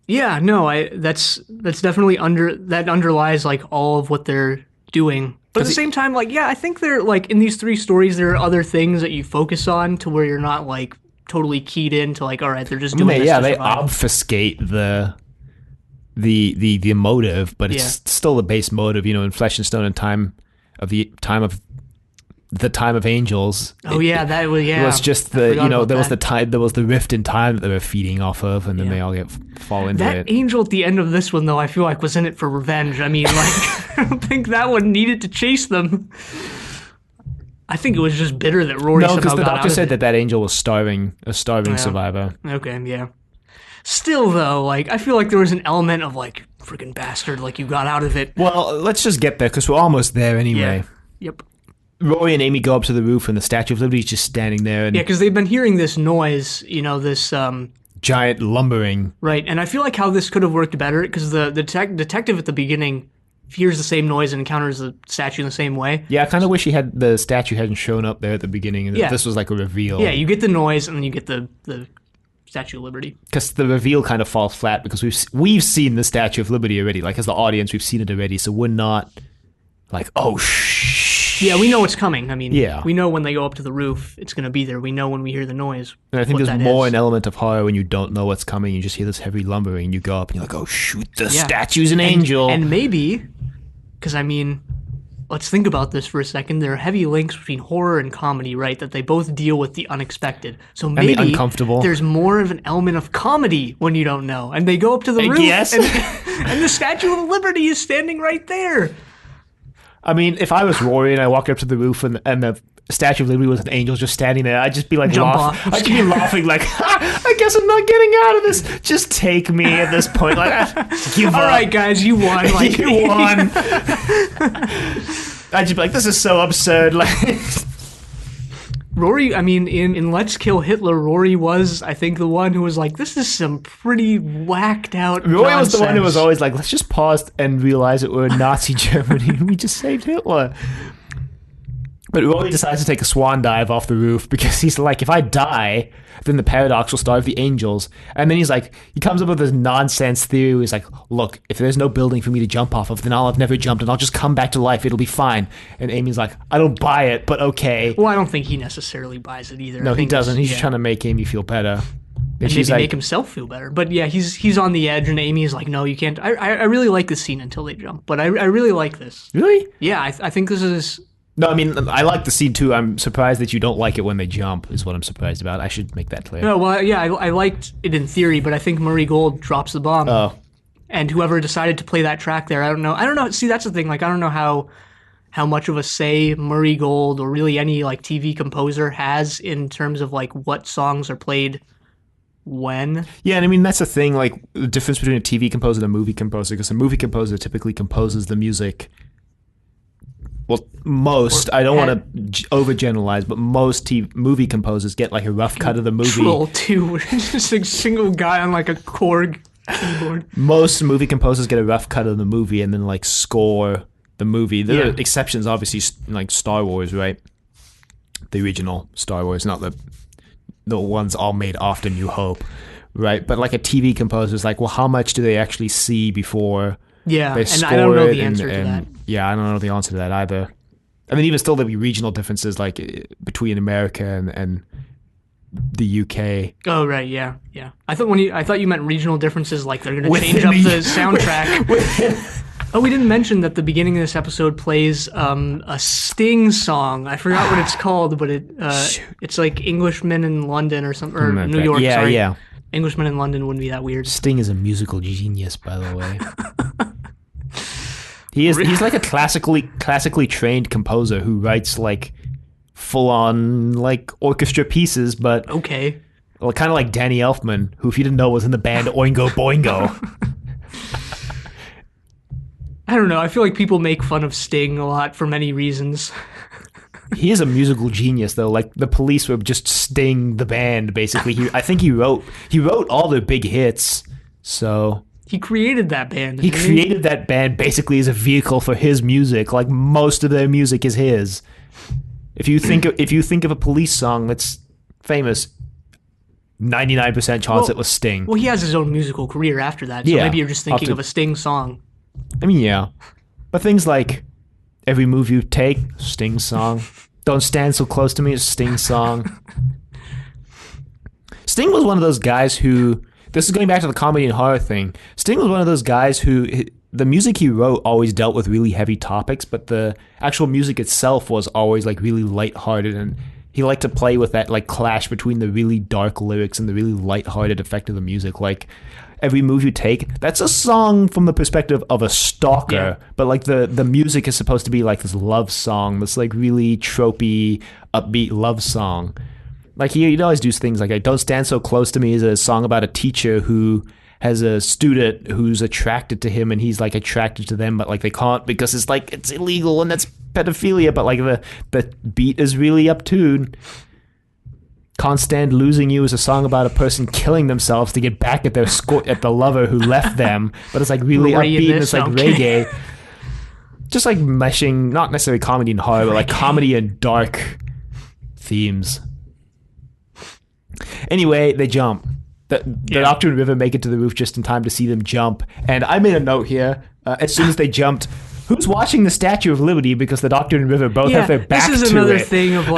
yeah, no, that's definitely that underlies, like, all of what they're doing. But at the same time, like, yeah, I think they're, like, in these three stories, there are other things that you focus on to where you're not, like, totally keyed into, like, all right, they're just doing this yeah, to they survive. obfuscate the motive, but it's still the base motive, in Flesh and Stone and the time of angels. Oh, yeah, that was, yeah. It was just I forgot about there was that. there was the rift in time that they were feeding off of, and then Yeah. they all fall into That it. angel at the end of this one, though, I feel like was in it for revenge. I mean, like, I don't think that one needed to chase them. I think it was just bitter that Rory No, somehow because the got out doctor of said it. that angel was a starving survivor. Okay, yeah. Still, though, like, I feel like there was an element of, like, freaking bastard, like, you got out of it. Well, let's just get there because we're almost there anyway. Yep. Rory and Amy go up to the roof, and the Statue of Liberty is just standing there, and Yeah, because they've been hearing this noise, this, giant lumbering. right, and I feel like how this could have worked better, because the detective at the beginning hears the same noise and encounters the statue in the same way. Yeah, I kind of wish the statue hadn't shown up there at the beginning, and that Yeah. this was like a reveal. Yeah, you get the noise, and then you get the Statue of Liberty. Because the reveal kind of falls flat because we've seen the Statue of Liberty already. Like, as the audience, we've seen it already, so we're not like, oh, Yeah, we know what's coming. I mean, Yeah. we know when they go up to the roof, it's going to be there. We know when we hear the noise. And I think what there's that more is. an element of horror when you don't know what's coming. You just hear this heavy lumbering, and you go up, and you're like, oh, shoot, the statue's an angel. And maybe, because, I mean, let's think about this for a second. There are heavy links between horror and comedy, right? That they both deal with the unexpected. So the maybe uncomfortable. there's more of an element of comedy when you don't know. And they go up to the roof, guess. and the Statue of Liberty is standing right there. I mean, if I was Rory and I walked up to the roof and the Statue of Liberty was an angel just standing there, I'd just be like, Jump off. I'd just be laughing like, I guess I'm not getting out of this. Just take me at this point. Like, give All up. right, guys, you won. Like, You won. I'd just be like, this is so absurd. Like, Rory, I mean, in Let's Kill Hitler, Rory was, I think, the one who was like, this is some pretty whacked out Roy was the one who was nonsense. always like, let's just pause and realize that we're in Nazi Germany and we just saved Hitler. But Roy decides to take a swan dive off the roof because he's like, if I die, then the paradox will starve the angels. And then he comes up with this nonsense theory where he's like, look, if there's no building for me to jump off of, then I'll have never jumped and I'll just come back to life. It'll be fine. And Amy's like, I don't buy it, but okay. Well, I don't think he necessarily buys it either. No, I he think doesn't. He's yeah. just trying to make Amy feel better. And Maybe she's like, make himself feel better. But yeah, he's on the edge, and Amy is like, no, you can't. I really like this scene until they jump, but I really like this. really? Yeah, I think this is... No, I mean, I like the scene too. I'm surprised that you don't like it when they jump, is what I'm surprised about. I should make that clear. No, well, yeah, I liked it in theory, but I think Murray Gold drops the bomb. Oh. And whoever decided to play that track there, I don't know. See, that's the thing. Like, I don't know how much of a say Murray Gold or really any like TV composer has in terms of like what songs are played when. Yeah, and I mean, that's the thing, like, the difference between a TV composer and a movie composer, because a movie composer typically composes the music. Well, I don't want to overgeneralize, but most movie composers get like a rough cut of the movie. Troll 2, just a single guy on like a Korg keyboard. Most movie composers get a rough cut of the movie and then like score the movie. There are exceptions, obviously, like Star Wars, right? The original Star Wars, not the ones all made after New Hope, right? But like a TV composer is like, well, how much do they actually see before Yeah, they and score I don't know it? the answer to that. Yeah, I don't know the answer to that either. I mean, even still, there'll be regional differences like between America and the UK. Oh right, yeah. I thought you meant regional differences, like they're going to Within change up the- the soundtrack. Oh, we didn't mention that the beginning of this episode plays a Sting song. I forgot what it's called, but it's like Englishmen in London or something, or New York. Yeah, sorry. yeah. Englishmen in London wouldn't be that weird. Sting is a musical genius, by the way. He's like a classically trained composer who writes like full on like orchestra pieces, but okay. Well, kind of like Danny Elfman, who if you didn't know was in the band Oingo Boingo. I don't know. I feel like people make fun of Sting a lot for many reasons. He is a musical genius, though. Like the Police were just Sting the band, basically. I think he wrote all their big hits. So he created that band. He created that band basically as a vehicle for his music. Like most of their music is his. If you think of a Police song that's famous, 99% chance it was Sting. Well, he has his own musical career after that, so maybe you're just thinking of a Sting song. I mean, yeah. But things like Every Move You Take, Sting song. Don't Stand So Close to Me, Sting song. Sting was one of those guys who, this is going back to the comedy and horror thing, Sting was one of those guys who, the music he wrote always dealt with really heavy topics, but the actual music itself was always like really lighthearted, and he liked to play with that like clash between the really dark lyrics and the really lighthearted effect of the music. Like Every Move You Take, that's a song from the perspective of a stalker, but like the music is supposed to be like this love song, this like really tropey, upbeat love song. Like he'd always do things like Don't Stand So Close to Me is a song about a teacher who has a student who's attracted to him and he's like attracted to them, but like they can't because it's like it's illegal and that's pedophilia, but like the beat is really uptuned. Can't Stand Losing You is a song about a person killing themselves to get back at their at the lover who left them, but it's like really upbeat and it's like reggae. Just like meshing, not necessarily comedy and horror, but like comedy and dark themes. Anyway, they jump. The Doctor and River make it to the roof just in time to see them jump. And I made a note here. As soon as they jumped, who's watching the Statue of Liberty? Because the Doctor and River both have their back to it. This is another thing of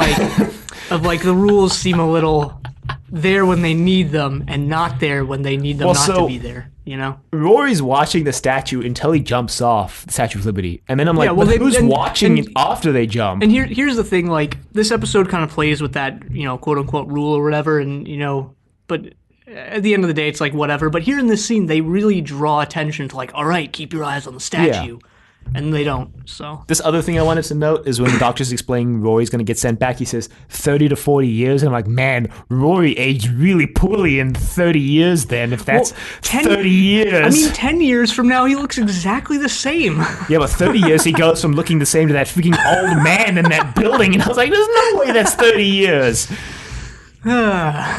like the rules seem a little there when they need them and not there when they need them to be there, you know? Rory's watching the statue until he jumps off the Statue of Liberty. And then I'm like, who's watching after they jump? And here's the thing, like, this episode kind of plays with that, you know, quote-unquote rule or whatever, and, you know, but at the end of the day, it's like, whatever. But here in this scene, they really draw attention to, like, all right, keep your eyes on the statue. Yeah. And they don't, so. This other thing I wanted to note is when the doctor's explaining Rory's going to get sent back, he says 30 to 40 years. And I'm like, man, Rory aged really poorly in 30 years then, if that's 30 years. I mean, 10 years from now, he looks exactly the same. Yeah, but 30 years, he goes from looking the same to that freaking old man in that building. And I was like, there's no way that's 30 years. Well,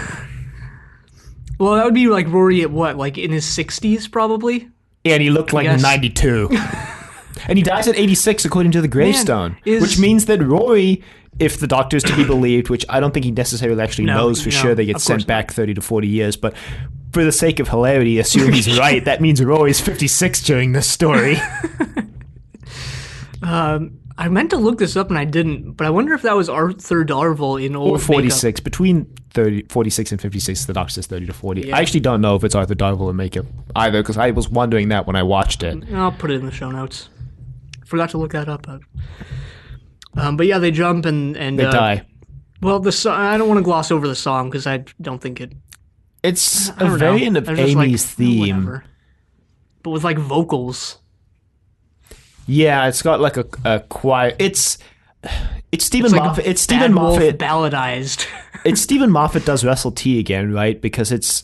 that would be like Rory at what, like in his 60s probably? Yeah, and he looked like 92. And he dies at 86 according to the gravestone, which means that Rory, if the Doctor is to be believed, which I don't think he necessarily actually knows for sure, they get sent back 30 to 40 years, but for the sake of hilarity, assume he's right, that means Rory's 56 during this story. I meant to look this up and I didn't, but I wonder if that was Arthur Darvill in old Or 46. Makeup. Between 46 and 56, the Doctor says 30 to 40. Yeah. I actually don't know if it's Arthur Darvill in makeup either, because I was wondering that when I watched it. I'll put it in the show notes. Forgot to look that up. But yeah, they jump and they die. Well, I don't want to gloss over the song because I don't think it. It's a variant of Amy's theme, whatever. But with like vocals. Yeah, it's got like a choir. It's Stephen Moffat. It's Stephen Moffat balladized. It's Stephen Moffat does Russell T again, right? Because it's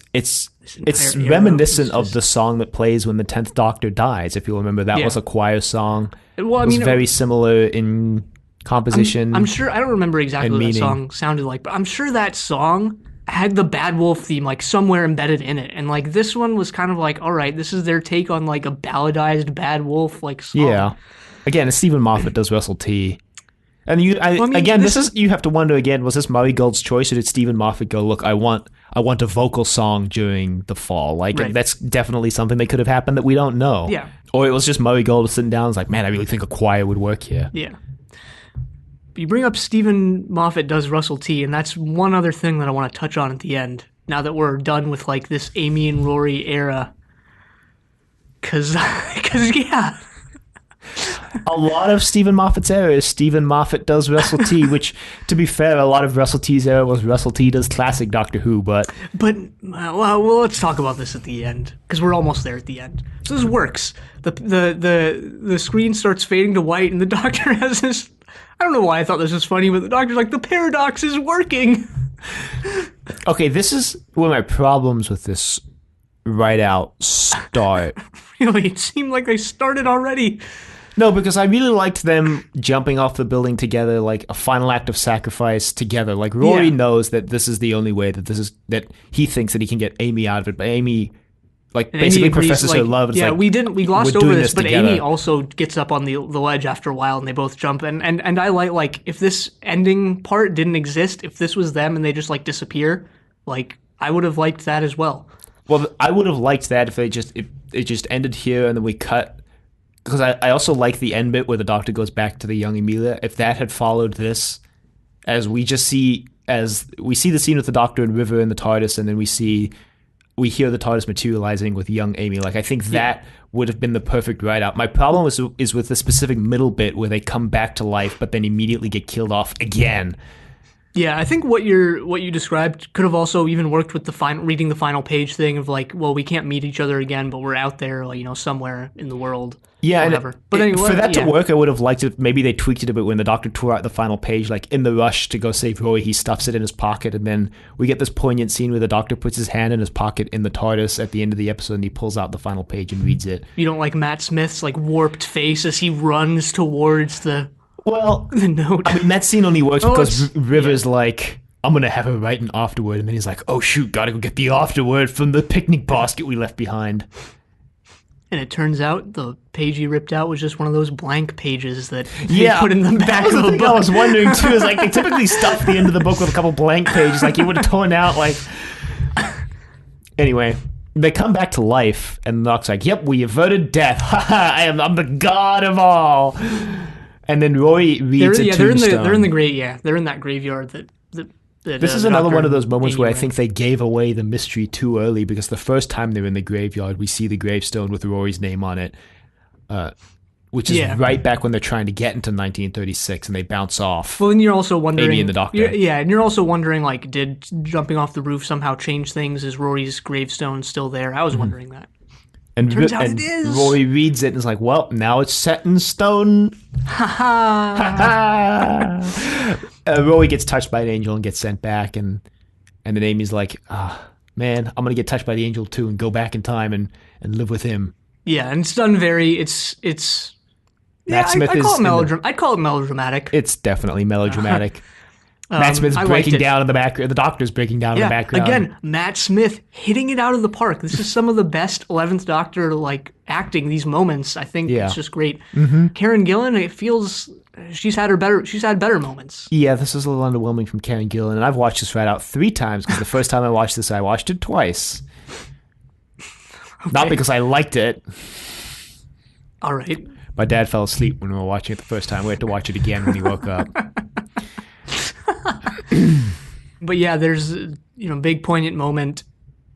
reminiscent of the song that plays when the 10th Doctor dies. If you remember, that was a choir song. Well, it was very similar in composition. I'm sure. I don't remember exactly what that song sounded like, but I'm sure that song had the Bad Wolf theme like somewhere embedded in it, and like this one was kind of like, all right, this is their take on like a balladized Bad Wolf like song. Yeah, again, it's Stephen Moffat does Russell T. And you have to wonder again, was this Murray Gold's choice, or did Stephen Moffat go, look, I want a vocal song during the fall? Like that's definitely something that could have happened that we don't know. Yeah. Or it was just Murray Gold sitting down and was like, man, I really think a choir would work here. Yeah. You bring up Stephen Moffat does Russell T, and that's one other thing that I want to touch on at the end, now that we're done with like this Amy and Rory era. Cause yeah. A lot of Stephen Moffat's errors. Stephen Moffat does Russell T, which, to be fair, a lot of Russell T's error was Russell T does classic Doctor Who, but well, let's talk about this at the end because we're almost there at the end. So this works. The screen starts fading to white, and the Doctor has this. I don't know why I thought this was funny, but the Doctor's like, the paradox is working. okay, this is where my problems with this write out start. Really, it seemed like they started already. No, because I really liked them jumping off the building together, like a final act of sacrifice together. Like Rory knows that this is the only way that he thinks that he can get Amy out of it, but Amy basically professes her love. It's we glossed over this, but together. Amy also gets up on the ledge after a while, and they both jump. And I like if this ending part didn't exist, if this was them and they just like disappear, like I would have liked that as well. Well, I would have liked that if it just ended here and then we cut. Because I also like the end bit where the Doctor goes back to the young Emilia. If that had followed this, as we see the scene with the Doctor and River in the TARDIS, and then we hear the TARDIS materializing with young Amy. Like I think that would have been the perfect write-out. My problem is with the specific middle bit where they come back to life, but then immediately get killed off again. Yeah, I think what you described could have also even worked with reading the final page thing of like, well, we can't meet each other again, but we're out there, like, somewhere in the world. Yeah, but anyway, for that to work, I would have liked it. Maybe they tweaked it a bit when the Doctor tore out the final page, like in the rush to go save Roy, he stuffs it in his pocket, and then we get this poignant scene where the Doctor puts his hand in his pocket in the TARDIS at the end of the episode, and he pulls out the final page and reads it. You don't like Matt Smith's like warped face as he runs towards the note. I mean, that scene only works because River's like, I'm gonna have her write an afterword, and then he's like, oh shoot, gotta go get the afterword from the picnic basket we left behind. And it turns out the page he ripped out was just one of those blank pages that they put in the back of the book. I was wondering too. Is like they typically stuff the end of the book with a couple blank pages, like you would have torn out. Like anyway, they come back to life, and the Doc's like, "Yep, we averted death. I'm the god of all." And then Roy reads a tombstone. They're in that graveyard that this is another one of those moments where I think they gave away the mystery too early, because the first time they're in the graveyard, we see the gravestone with Rory's name on it, which is right back when they're trying to get into 1936, and they bounce off. Well, and you're also wondering, Amy and the Doctor. And you're also wondering, like, did jumping off the roof somehow change things? Is Rory's gravestone still there? I was wondering that. And turns out it is. Rory reads it and is like, well, now it's set in stone. Ha ha. Rory gets touched by an angel and gets sent back, and then Amy's like, man, I'm going to get touched by the angel too and go back in time and live with him. Yeah, and it's done very, it's Matt Smith I'd call it melodramatic. It's definitely melodramatic. Matt Smith's breaking down in the background. The Doctor's breaking down in the background. Again, Matt Smith hitting it out of the park. This is some of the best 11th Doctor acting. These moments, I think, it's just great. Mm-hmm. Karen Gillan, it feels she's had better moments. Yeah, this is a little underwhelming from Karen Gillan, and I've watched this right out 3 times because the first time I watched this, I watched it twice. Okay. Not because I liked it. All right. My dad fell asleep when we were watching it the first time. We had to watch it again when he woke up. But yeah, there's big poignant moment.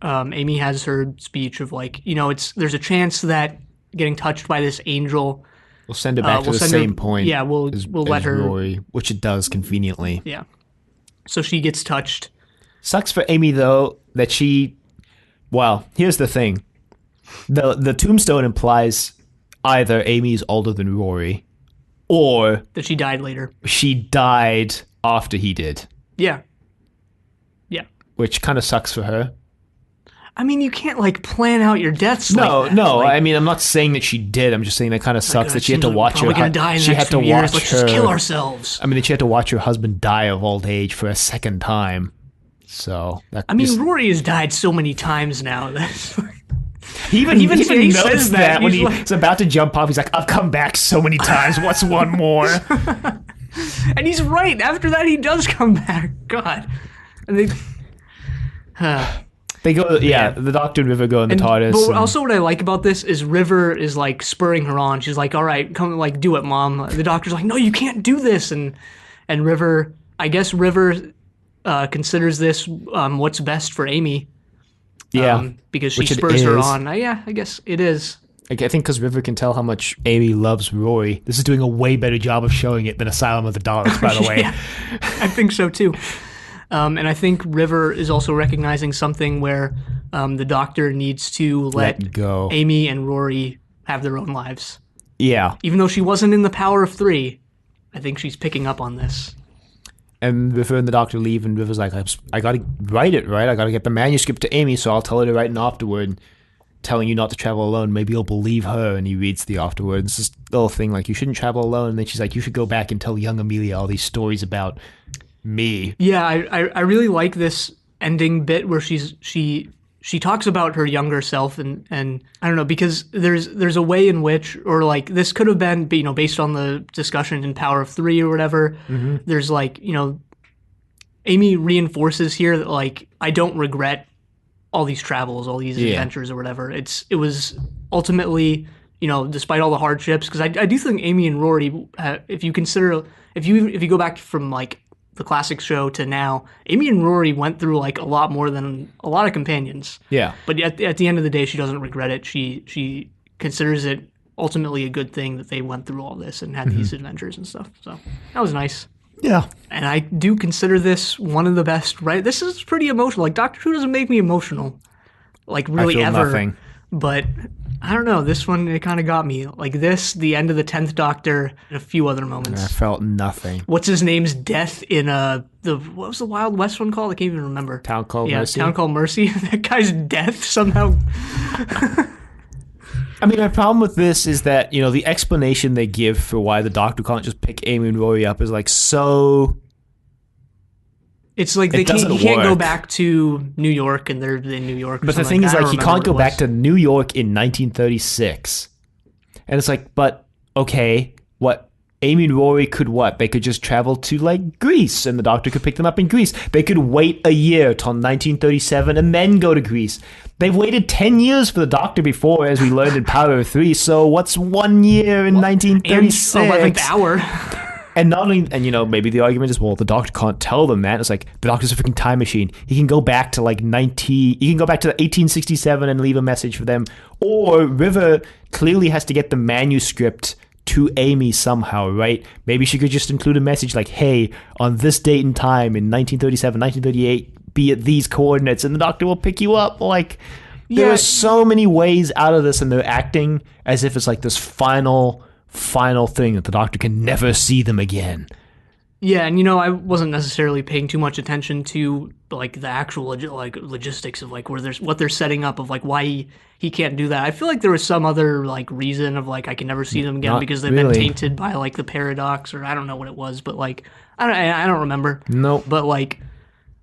Amy has her speech of there's a chance that getting touched by this angel we'll send it back to the same point. Yeah, we'll let her Rory, which it does conveniently. Yeah, so she gets touched. Sucks for Amy though that here's the thing: the tombstone implies either Amy's older than Rory, or that she died later. She died after he did. Yeah. Which kind of sucks for her. I mean, you can't plan out your deaths. No. I mean, I'm not saying that she did. I'm just saying that kind of sucks that she had to watch her. She had to watch her. Let's just kill ourselves. I mean, she had to watch her husband die of old age for a second time. So Rory has died so many times now. He even knows that when he's about to jump off, he's like, "I've come back so many times. What's one more?" And he's right. After that, he does come back. God. And they go, the Doctor and River go in the TARDIS. But also what I like about this is River is spurring her on. She's like, all right, come do it, Mom. The Doctor's like, no, you can't do this. And River, I guess River considers this what's best for Amy. Yeah. Because she spurs her on. I guess it is. Like, I think because River can tell how much Amy loves Rory, this is doing a way better job of showing it than Asylum of the Daleks, by the way. Yeah, I think so too. And I think River is also recognizing something where the Doctor needs to let go. Amy and Rory have their own lives. Yeah. Even though she wasn't in the Power of Three, I think she's picking up on this. And River and the Doctor leave, and River's like, I gotta write it, right? I gotta get the manuscript to Amy, so I'll tell her to write an afterward telling you not to travel alone. Maybe you'll believe her. And he reads the afterwards. This little thing like, you shouldn't travel alone. And then she's like, you should go back and tell young Amelia all these stories about me. Yeah, I really like this ending bit where she talks about her younger self, and I don't know, because there's a way in which, or like this could have been, you know, based on the discussion in Power of Three or whatever. Mm-hmm. There's like, you know, Amy reinforces here that like, I don't regret all these travels, all these adventures or whatever. It was ultimately, you know, despite all the hardships, because I do think Amy and Rory, if you go back from like the classic show to now, Amy and Rory went through like a lot more than a lot of companions. Yeah. But at the end of the day, she doesn't regret it. She considers it ultimately a good thing that they went through all this and had these adventures and stuff. So that was nice. Yeah. And I do consider this one of the best, right? This is pretty emotional. Like, Doctor Who doesn't make me emotional, like, really ever. Nothing. But I don't know. This one, it kind of got me. Like this, the end of the 10th Doctor, and a few other moments. I felt nothing. What's his name's death in what was the Wild West one called? I can't even remember. Town Called Mercy. Town Called Mercy. That guy's death somehow. I mean, my problem with this is that, you know, the explanation they give for why the Doctor can't just pick Amy and Rory up is like so... It's like he can't go back to New York, and they're in New York. But the thing is, like, he can't go back to New York in 1936. And it's like, but, okay, what? Amy and Rory could what? They could just travel to, like, Greece, and the Doctor could pick them up in Greece. They could wait a year till 1937 and then go to Greece. They've waited 10 years for the Doctor before, as we learned in Power of Three, so what's 1 year in 1936? 11th hour. And not only, and you know, maybe the argument is, well, the Doctor can't tell them that. It's like, the Doctor's a freaking time machine. He can go back to like he can go back to 1867 and leave a message for them. Or River clearly has to get the manuscript to Amy somehow, right? Maybe she could just include a message like, hey, on this date and time in 1937, 1938, be at these coordinates, and the Doctor will pick you up. Like, there are so many ways out of this, and they're acting as if it's like this final thing that the Doctor can never see them again. Yeah, and you know, I wasn't necessarily paying too much attention to like the actual logistics of like what they're setting up of like why he can't do that. I feel like there was some other like reason of like I can never see them again because they've been tainted by like the paradox, or I don't know what it was, but like I don't remember. Nope. But like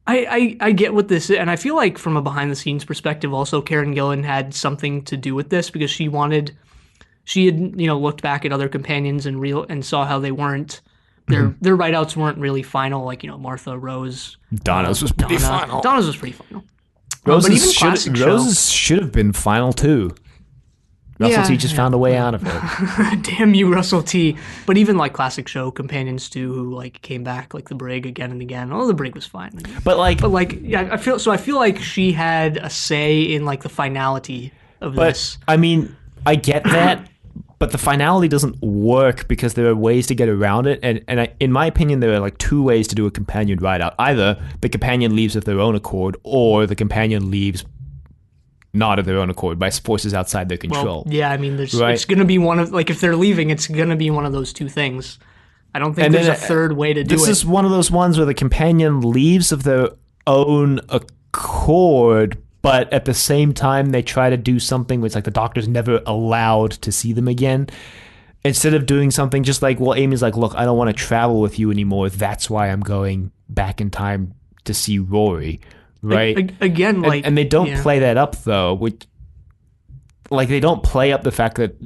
I get what this is, and I feel like from a behind the scenes perspective also Karen Gillan had something to do with this, because she had, you know, looked back at other companions and saw how they weren't, their write-outs weren't really final, like, you know, Martha, Rose. Donna's was pretty final. Donna's was pretty final. Rose's should have been final too. Russell T just found a way out of it. Damn you, Russell T. But even like classic show companions too, who like came back, like the Brig again and again. Oh, the Brig was fine. But yeah, I feel like she had a say in like the finality of this. I mean, I get that. But the finality doesn't work because there are ways to get around it. And in my opinion, there are like two ways to do a companion ride-out. Either the companion leaves of their own accord, or the companion leaves not of their own accord by forces outside their control. Well, yeah, I mean, it's going to be one of, like, if they're leaving, it's going to be one of those two things. I don't think there's a third way to do it. This is one of those ones where the companion leaves of their own accord, but at the same time, they try to do something which, like, the Doctor's never allowed to see them again. Instead of doing something just like, well, Amy's like, look, I don't want to travel with you anymore. That's why I'm going back in time to see Rory, right? Again, like... And they don't play that up, though. Which, like, they don't play up the fact that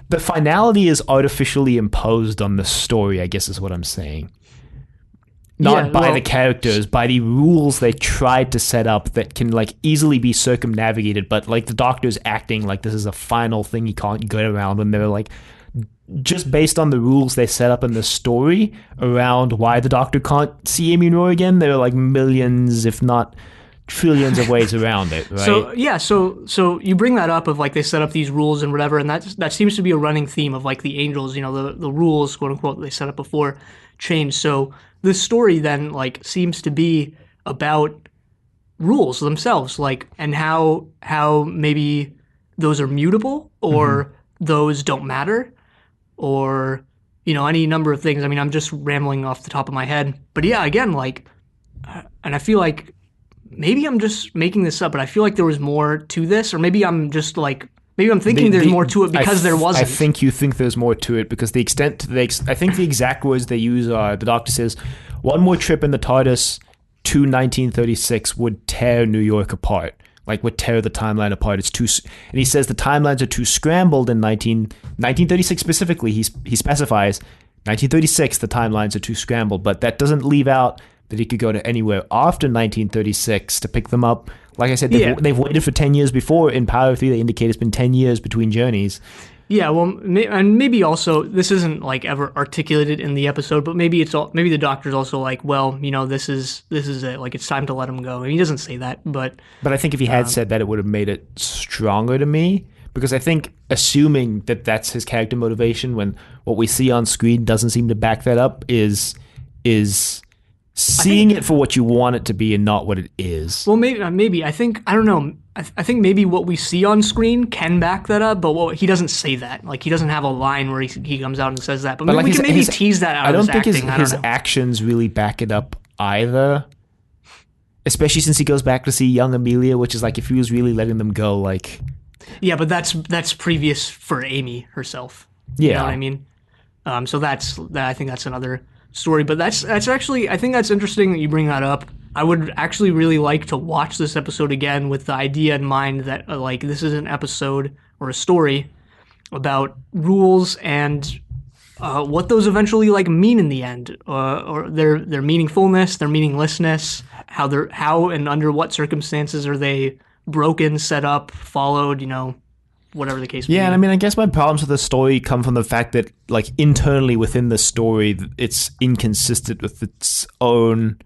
the finality is artificially imposed on the story, I guess is what I'm saying. Not by the characters, by the rules they tried to set up that can, like, easily be circumnavigated, but, like, the Doctor's acting like this is a final thing he can't get around, when they're, like, just based on the rules they set up in the story around why the Doctor can't see Amy and Roy again, there are, like, millions, if not trillions of ways around it, right? So yeah, so you bring that up of like they set up these rules and whatever, and that seems to be a running theme of like the angels, the rules, quote unquote, they set up before change. So this story then like seems to be about rules themselves, like and how maybe those are mutable or those don't matter, or any number of things. I mean, I'm just rambling off the top of my head, but yeah, again, like, and I feel like maybe I'm just making this up, but I feel like there was more to this, or maybe I'm just like, maybe I'm thinking there's more to it because there wasn't. I think you think there's more to it because the extent, I think the exact words they use are, the Doctor says, one more trip in the TARDIS to 1936 would tear New York apart. Like, would tear the timeline apart. It's too, and he says the timelines are too scrambled in 1936 specifically. He specifies 1936, the timelines are too scrambled, but that doesn't leave out that he could go to anywhere after 1936 to pick them up. Like I said, they've waited for 10 years before. In Power 3, they indicate it's been 10 years between journeys. Yeah, well, and maybe also, this isn't like ever articulated in the episode, but maybe the Doctor's also like, well, this is it. Like, it's time to let him go. And he doesn't say that, but I think if he had said that, it would have made it stronger to me. Because I think assuming that that's his character motivation when what we see on screen doesn't seem to back that up is seeing it for what you want it to be and not what it is. Well, maybe I don't know. I think maybe what we see on screen can back that up, but he doesn't say that. Like, he doesn't have a line where he comes out and says that. But maybe like we can tease that out. I don't think his actions really back it up either. Especially since he goes back to see young Amelia, which is like if he was really letting them go, like. Yeah, but that's previous for Amy herself. Yeah, you know what I mean. So I think that's another story. But that's actually, I think that's interesting that you bring that up. I would actually really like to watch this episode again with the idea in mind that like this is an episode or a story about rules and what those eventually like mean in the end, or their meaningfulness, their meaninglessness, how and under what circumstances are they broken, set up, followed, whatever the case may be. Yeah, and I mean, I guess my problems with the story come from the fact that, like, internally within the story, it's inconsistent with its own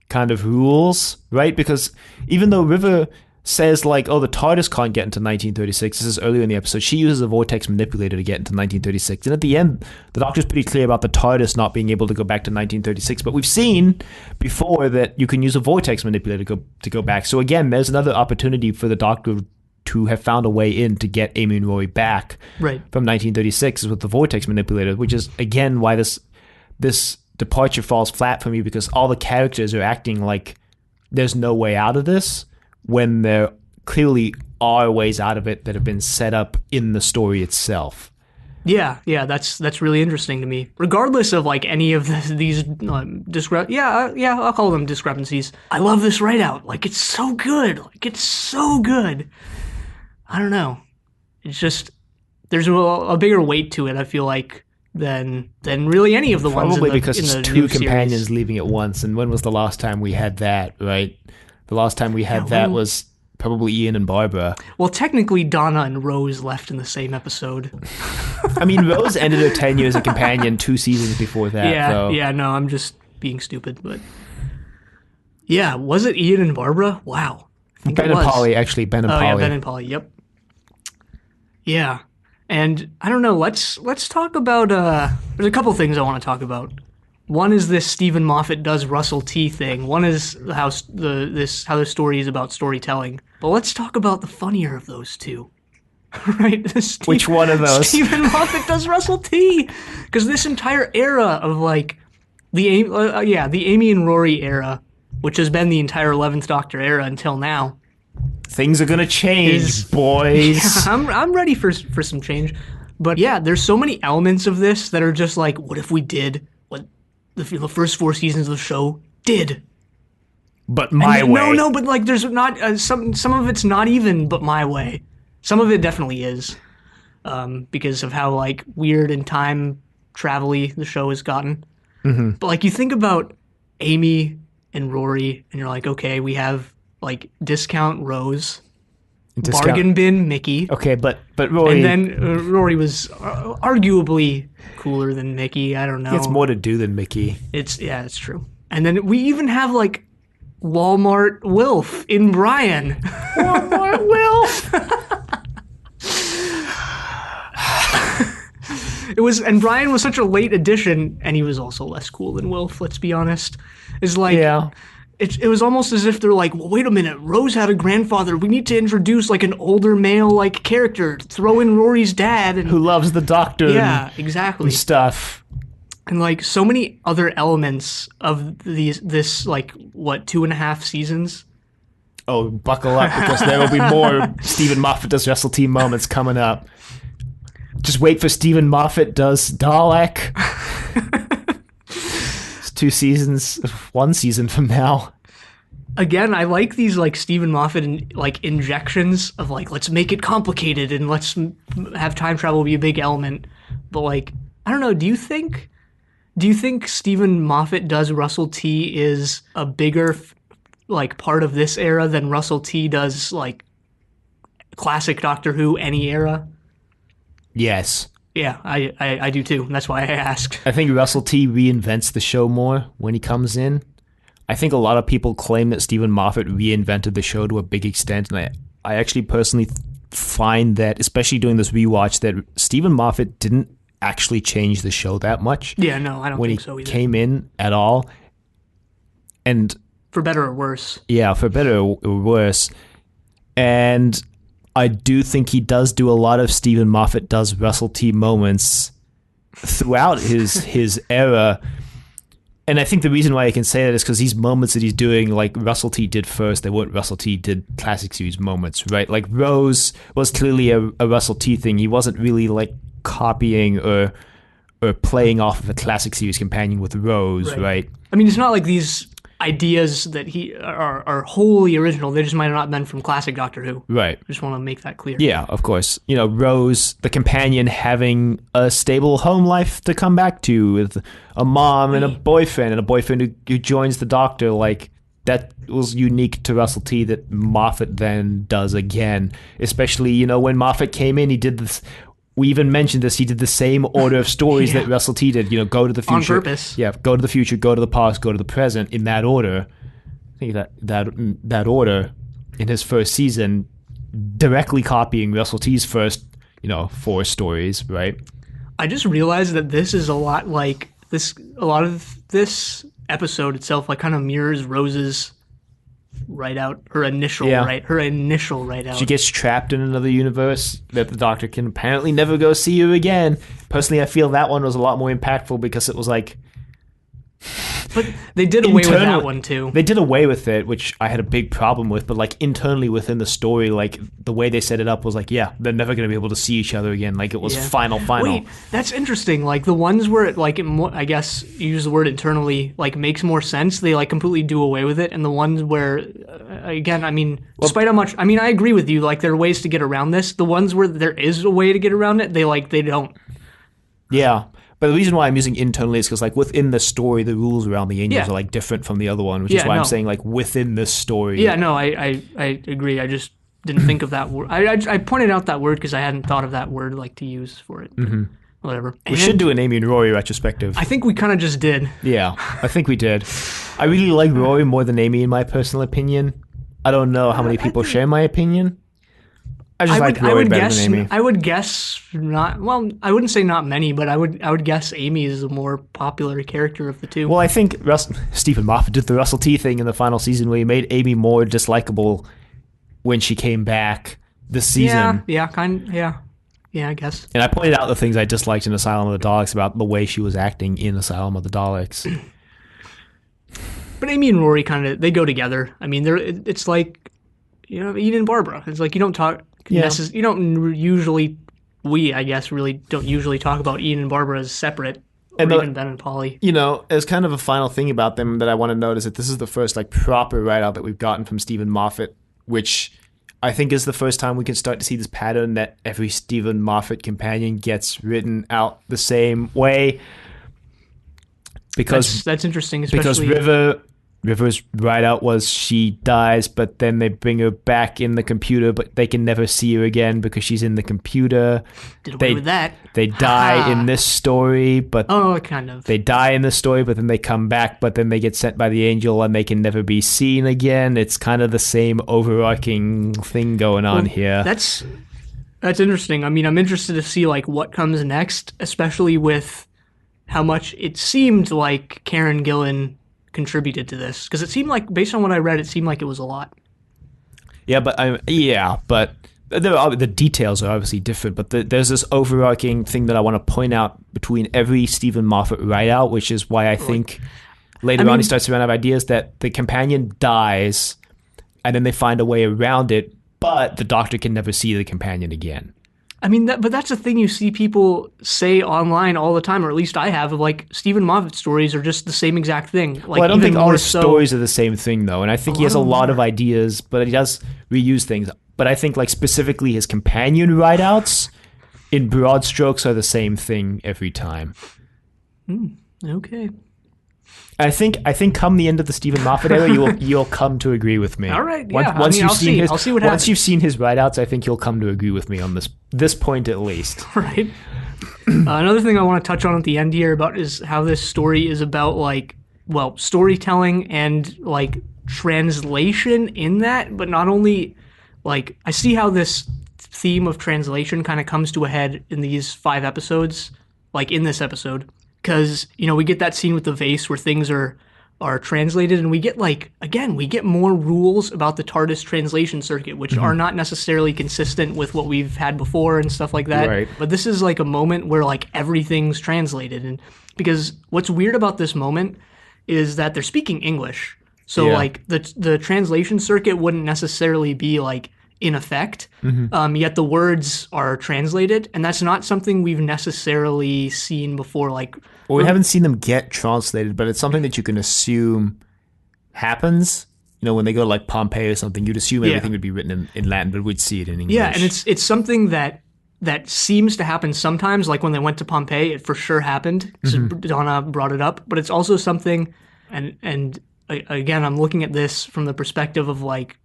kind of rules, right? Because even though River says, like, oh, the TARDIS can't get into 1936, this is earlier in the episode, she uses a vortex manipulator to get into 1936. And at the end, the Doctor's pretty clear about the TARDIS not being able to go back to 1936. But we've seen before that you can use a vortex manipulator to go back. So again, there's another opportunity for the Doctor to have found a way in to get Amy and Rory back from 1936 is with the vortex manipulator, which is, again, why this departure falls flat for me, because all the characters are acting like there's no way out of this when there clearly are ways out of it that have been set up in the story itself. Yeah, that's really interesting to me. Regardless of like any of these I'll call them discrepancies. I love this write-out. Like, it's so good. I don't know. It's just there's a bigger weight to it, I feel like, than really any of the ones in the because it's two companions series. leaving at once. And when was the last time we had that, right? The last time we had that was probably Ian and Barbara. Well, technically, Donna and Rose left in the same episode. I mean, Rose ended her 10 years a companion 2 seasons before that. Yeah, no, I'm just being stupid. But yeah, was it Ian and Barbara? Wow. Ben and Polly, actually. Ben and Polly. Yeah, Ben and Polly, yep. Yeah. And I don't know, let's talk about, there's a couple things I want to talk about. One is this Stephen Moffat does Russell T thing. One is how the story is about storytelling. But let's talk about the funnier of those two. Right? Which one of those? Stephen Moffat does Russell T. Because this entire era of like the Amy and Rory era, which has been the entire 11th Doctor era until now. Things are gonna change, boys. Yeah, I'm ready for some change. But yeah, there's so many elements of this that are just like, what if we did what the first 4 seasons of the show did? But my way. No, but like there's not some of it's not even but my way. Some of it definitely is, because of how like weird and time travel-y the show has gotten. Mm-hmm. But like you think about Amy and Rory, and you're like, okay, we have like discount Rose, bargain bin Mickey. Okay, but Rory, and then Rory was arguably cooler than Mickey. I don't know. He has more to do than Mickey. It's true. And then we even have like Walmart Wilf in Brian. Walmart Wilf. And Brian was such a late addition, and he was also less cool than Wilf, let's be honest. It's like, Yeah. it was almost as if they're like, well, wait a minute, Rose had a grandfather. We need to introduce like an older male like character. Throw in Rory's dad. And Who loves the doctor yeah, exactly. and stuff. And like so many other elements of this like, what, 2.5 seasons? Oh, buckle up, because there will be more Stephen Moffat does Russell T moments coming up. Just wait for Stephen Moffat does Dalek. It's 2 seasons, 1 season from now. Again, I like these like Stephen Moffat like injections of like, let's make it complicated and let's have time travel be a big element. But like, I don't know, do you think Stephen Moffat does Russell T is a bigger like part of this era than Russell T does like classic Doctor Who any era? Yes. Yeah, I do too. That's why I asked. I think Russell T reinvents the show more when he comes in. I think a lot of people claim that Stephen Moffat reinvented the show to a big extent, and I actually personally find that, especially doing this rewatch, that Stephen Moffat didn't actually change the show that much. Yeah, no, I don't think so When either. he came in at all. And For better or worse. yeah, for better or worse. And I do think he does do a lot of Stephen Moffat does Russell T moments throughout his era. And I think the reason why I can say that is because these moments that he's doing, like Russell T did first, they weren't Russell T did classic series moments, right? Like Rose was clearly a Russell T thing. He wasn't really like copying or playing off of a classic series companion with Rose, right? I mean, it's not like these ideas that he are wholly original. They just might have not been from classic Doctor Who. Right. I just want to make that clear. Yeah, of course. You know, Rose, the companion, having a stable home life to come back to with a mom and a boyfriend who joins the Doctor, like, that was unique to Russell T that Moffat then does again. Especially, you know, when Moffat came in, he did this. We even mentioned this. He did the same order of stories that Russell T did. You know, go to the future. On purpose. Yeah, go to the future, go to the past, go to the present, in that order. I think that order in his first season, directly copying Russell T's first, 4 stories, right? I just realized that this is a lot like this. A lot of this episode itself, like, kind of mirrors Rose's her initial write out. She gets trapped in another universe that the Doctor can apparently never go see her again. Personally, I feel that one was a lot more impactful because it was like... But they did away with that one too. They did away with it, which I had a big problem with, but like internally within the story, like the way they set it up was like, yeah, they're never going to be able to see each other again. Like it was final. Wait, that's interesting. Like the ones where it, like, I guess you use the word internally, like makes more sense. They like completely do away with it. And the ones where, again, I mean, despite how much, I mean, I agree with you. Like there are ways to get around this. The ones where there is a way to get around it, they don't. Yeah. But the reason why I'm using internally is because, like, within the story, the rules around the angels are, like, different from the other one, which is why I'm saying, like, within this story. Yeah, no, I agree. I just didn't think of that word. I pointed out that word because I hadn't thought of that word, like, to use for it. Mm-hmm. Whatever. We should do an Amy and Rory retrospective. I think we kind of just did. Yeah, I think we did. I really like Rory more than Amy, in my personal opinion. I don't know how many people share my opinion. I just like Rory better than Amy. I would guess not. Well, I wouldn't say not many, but I would guess Amy is the more popular character of the two. Well, I think Stephen Moffat did the Russell T thing in the final season where he made Amy more dislikable when she came back this season. Yeah, I guess. And I pointed out the things I disliked in Asylum of the Daleks about the way she was acting in Asylum of the Daleks. But Amy and Rory they go together. I mean, it's like, Ian and Barbara. It's like you don't talk. Yeah. You don't usually. I guess, really don't usually talk about Ian and Barbara as separate, or even Ben and Polly. As kind of a final thing about them that I want to note is that this is the first like proper write-out that we've gotten from Stephen Moffat, which I think is the first time we can start to see this pattern that every Stephen Moffat companion gets written out the same way. Because that's interesting, especially because River's write-out was she dies, but then they bring her back in the computer, but they can never see her again because she's in the computer. Did away with that. They die in this story, but kind of. They die in this story, but then they come back, but then they get sent by the angel and they can never be seen again. It's kind of the same overarching thing going on here. That's interesting. I mean, I'm interested to see like what comes next, especially with how much it seemed like Karen Gillan contributed to this, because it seemed like, based on what I read, it seemed like it was a lot. Yeah, but the details are obviously different. But there's this overarching thing that I want to point out between every Stephen Moffat write-out, which is why I think later on he starts to run out of ideas, that the companion dies, and then they find a way around it, but the Doctor can never see the companion again. I mean, but that's a thing you see people say online all the time, or at least I have, of like Stephen Moffat stories are just the same exact thing. Like, well, I don't think all his stories are the same thing, though, and I think he has a lot of ideas, but he does reuse things. But I think, like, specifically his companion write-outs, in broad strokes, are the same thing every time. Okay. I think come the end of the Stephen Moffat era, you'll come to agree with me. All right, yeah. I'll see what happens. Once you've seen his write-outs, I think you'll come to agree with me on this point at least. Right. Another thing I want to touch on at the end here about is how this story is about, like, well, storytelling and, like, translation in that, but not only, like, I see how this theme of translation kind of comes to a head in these 5 episodes, like in this episode. Because, you know, we get that scene with the vase where things are translated, and we get, like, again, we get more rules about the TARDIS translation circuit, which are not necessarily consistent with what we've had before and stuff like that. Right. But this is, like, a moment where, like, everything's translated. And because what's weird about this moment is that they're speaking English. So, like, the translation circuit wouldn't necessarily be, like, in effect, yet the words are translated, and that's not something we've necessarily seen before. Like, well, we haven't seen them get translated, but it's something that you can assume happens. You know, when they go to, like, Pompeii or something, you'd assume everything would be written in Latin, but we'd see it in English. Yeah, and it's something that seems to happen sometimes. Like when they went to Pompeii, it for sure happened, because Donna brought it up. But it's also something, and again, I'm looking at this from the perspective of, like,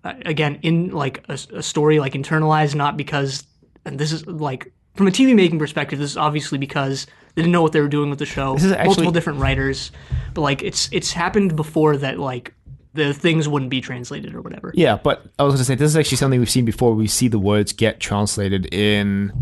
again, in, like, a story, like, internalized, not because, and this is, like, from a TV making perspective, this is obviously because they didn't know what they were doing with the show. This is actually multiple different writers, but, like, it's happened before that, like, the things wouldn't be translated or whatever. Yeah, but I was going to say, this is actually something we've seen before. We see the words get translated in,